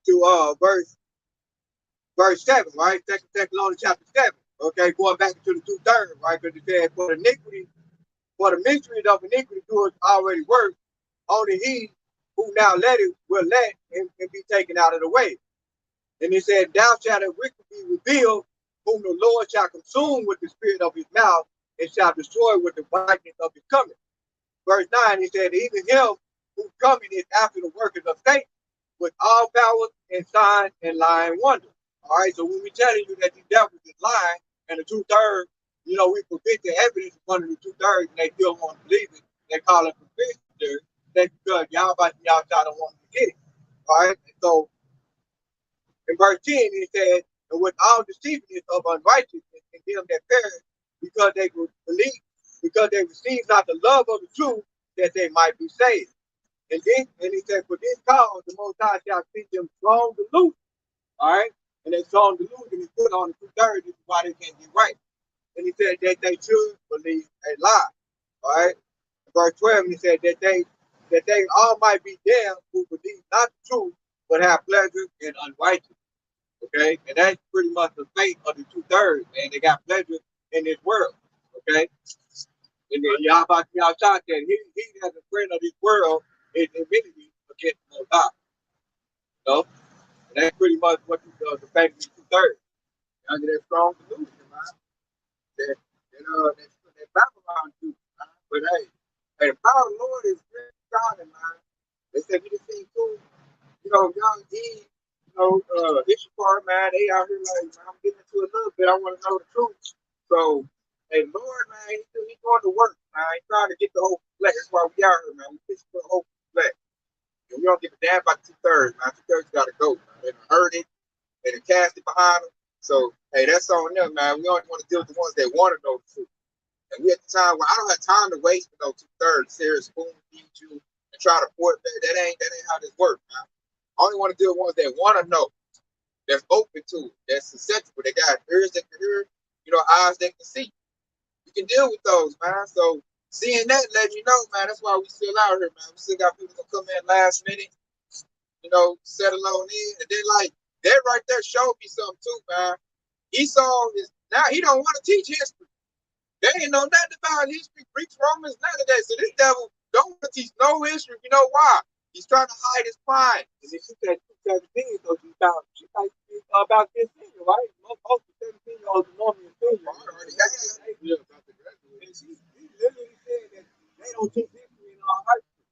to verse 7, right? Second Thessalonians chapter 7. Okay, going back to the 2/3, right? Because it said, for the mystery of iniquity doeth already work, only he who now let it will let and be taken out of the way. And he said, thou shalt the wicked be revealed, whom the Lord shall consume with the spirit of his mouth, and shall destroy with the brightness of his coming. Verse 9, he said, even him who coming is after the workers of Satan, with all powers and signs and lying wonders. All right, so when we telling you that these devils is lying, and the 2/3, we prevent the evidence of one of the 2/3, and they still want to believe it, they call it conviction. That's because y'all don't want to get it. All right, and so in verse 10, he said, and with all deceitfulness of unrighteousness in them that perish, because they believe, because they receive not the love of the truth, that they might be saved. And he said, for this cause the Most High shall send them strong delusion. All right, and that strong delusion is put on the 2/3. This is why they can't get right. And he said that they should believe a lie. All right, verse 12, he said that they all might be damned who believe not the truth, but have pleasure in unrighteousness. Okay, and that's pretty much the fate of the 2/3, man. They got pleasure in this world. Okay, and then y'all talk that he as a friend of this world is enmity against the Most High. And that's pretty much what the fate of the 2/3. Under that strong delusion, man. That Babylon too, man. But hey, the power of the Lord is very strong, man. They said we just seen too, young E, Ishapar, man, they out here like, man, I'm getting into a little bit. I want to know the truth. So, hey, Lord, man, he's going to work, man. He's trying to get the whole flesh. That's why we out here, man. We fishing for the whole flesh. And we don't give a damn about the 2/3, man. 2/3 got to go, man. They done heard it. They done cast it behind them. So, hey, that's on them, man. We only want to deal with the ones that want to know the truth. And we at the time where I don't have time to waste for those 2/3, serious spoon feed you and try to port that. That ain't how this works, man. I only want to deal with ones that want to know, that's open to it, that's susceptible. They got ears that can hear, eyes that can see. You can deal with those, man. So seeing that, let you know, man. That's why we still out here, man. We still got people that come in last minute, settle on in, and then like that right there showed me something too, man. Esau is now he don't want to teach history. They ain't know nothing about history, Greeks, Romans, none of that. So this devil don't want to teach no history. You know why? He's trying to hide his pride. And if you said 17, so she about 15, right? Most of the 17-year-olds are normally 15. And she literally said that they don't teach history in all high school.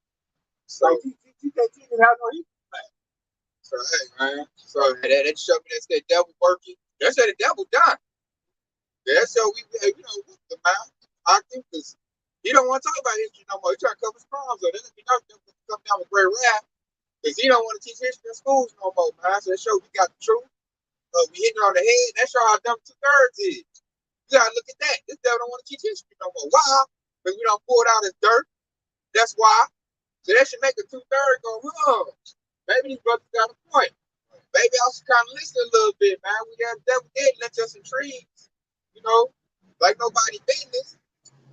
So she can't even have no history class. So hey, man. So that showed me that's that devil working. That's that the devil done. That's how we, with the mouth, I think, because he don't want to talk about history no more. He trying to cover his crimes, so then if he doesn't come down with great wrath, because he don't want to teach history in schools no more, man. So that show we got the truth. We hitting on the head. That show how dumb 2/3 is. You gotta look at that. This devil don't want to teach history no more. Why? Because we don't pull it out as dirt. That's why. So that should make a 2/3 go, maybe these brothers got a point. Maybe I should kind of listen a little bit, man. We got the devil did let us intrigue. Like nobody business.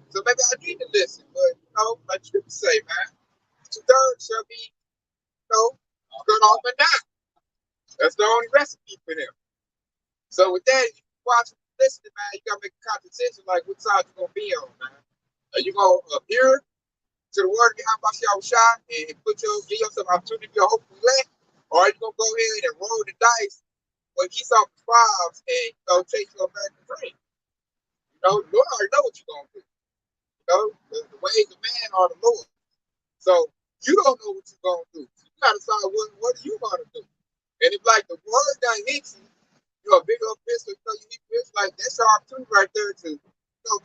So maybe I need to listen. But, like you say, man, 2/3 shall be, cut off and down. That's the only recipe for them. So with that, if you watch and listen, man, you got to make a conscious decision, like what side you going to be on, man. Are you going to adhere to the word of God, shot and give yourself an opportunity to hopefully let? Or are you going to go ahead and roll the dice when Esau prescribes and chase your American dream? You already know what you're going to do. The ways of man are the Lord. So you don't know what you're going to do. So you got to decide what are you going to do. And if like the word done hits you, you're a big old pistol, you need this, like that's your opportunity right there to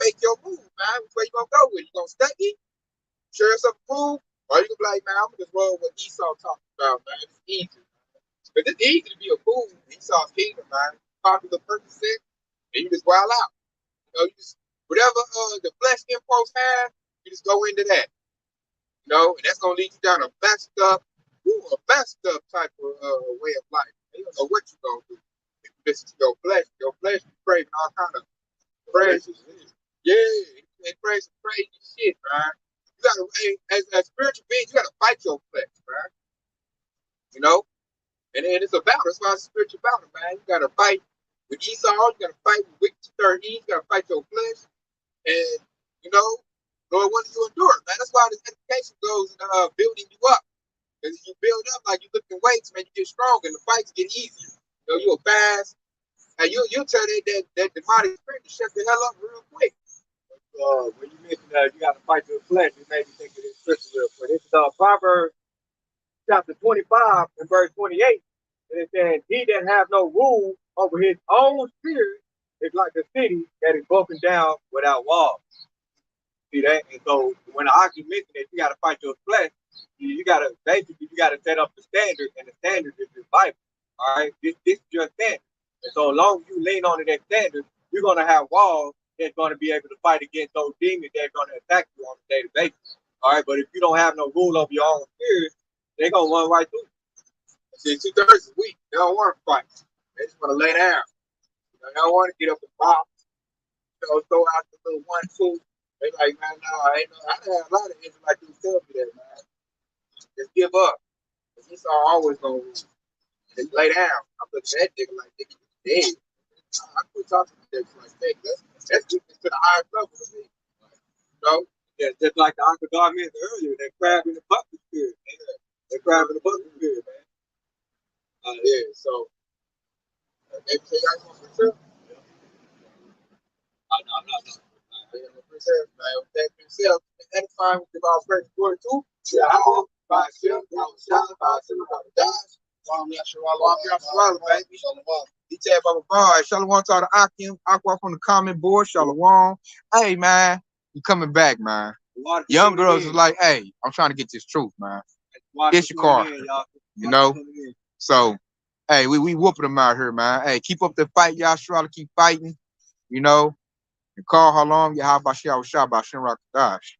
make your move, man. Which way you going to go with it? You going to study? Share yourself approved? Or you going to be like, man, I'm going to just roll what Esau talking about, man. It's easy. Because it's easy to be a fool in Esau's kingdom, man. Popular percent, and you just wild out. You just whatever the flesh impulse has, you just go into that. And that's gonna lead you down a messed up type of way of life. You don't know what you're gonna do if you listen to your flesh. Your flesh is craving all kind of crazy shit. Yeah, it craves some crazy shit, man. You gotta, as spiritual beings, you gotta fight your flesh, man. And it's a battle. That's why it's a spiritual battle, man. You gotta fight with Esau. You gotta fight with wicked 13. You gotta fight your flesh. And, Lord, what do you endure, man? That's why this education goes in building you up. Because if you build up like you lifting weights, man, you get stronger and the fights get easier. You know, you a fast, and you tell that demonic spirit to shut the hell up real quick. When you mentioned you got to fight to the flesh, it made me think of this scripture real quick. This is Proverbs chapter 25 and verse 28. And it says, he that have no rule over his own spirit is like a city that is broken down without walls. See that? And so when the oxygen mentioned that you got to fight your flesh, you got to basically set up the standard, and the standard is the Bible. All right, this is your standard. And so as long as you lean on to that standard, you're gonna have walls that's gonna be able to fight against those demons that are gonna attack you on a daily basis. All right, but if you don't have no rule over your own spirit, they're gonna run right through you. See, 2/3 is weak. They don't want to fight. They just want to lay down. They don't want to get up and box. Throw out the little 1-2. They like, man, no, I ain't no. I done had a lot of Israelites who tell me that, man. Just give up. This are always gonna lose. Just lay down. I'm looking at that nigga like nigga dead. I quit talking to niggas like that. That's weakness to the highest level to me. You know? Yeah, just like the Uncle Dog mentioned earlier, they're crabbing the bucket spirit. They're crabbing the bucket spirit, man. Yeah, so maybe they got one for sure. No. That himself, edifying with our praise glory too. Yahweh, by himself, by Shalom, baby. He tell Baba Bar, Shalom to the Akim, Aqua from the comment board, Shalom. Hey, man, you coming back, man. Young girls is like, hey, I'm trying to get this truth, man. Get your car. You know? So, hey, we whooping them out here, man. Hey, keep up the fight, y'all. Try to keep fighting, you know. And call how long, Yahweh Shah Shabbat Shem Rakadash.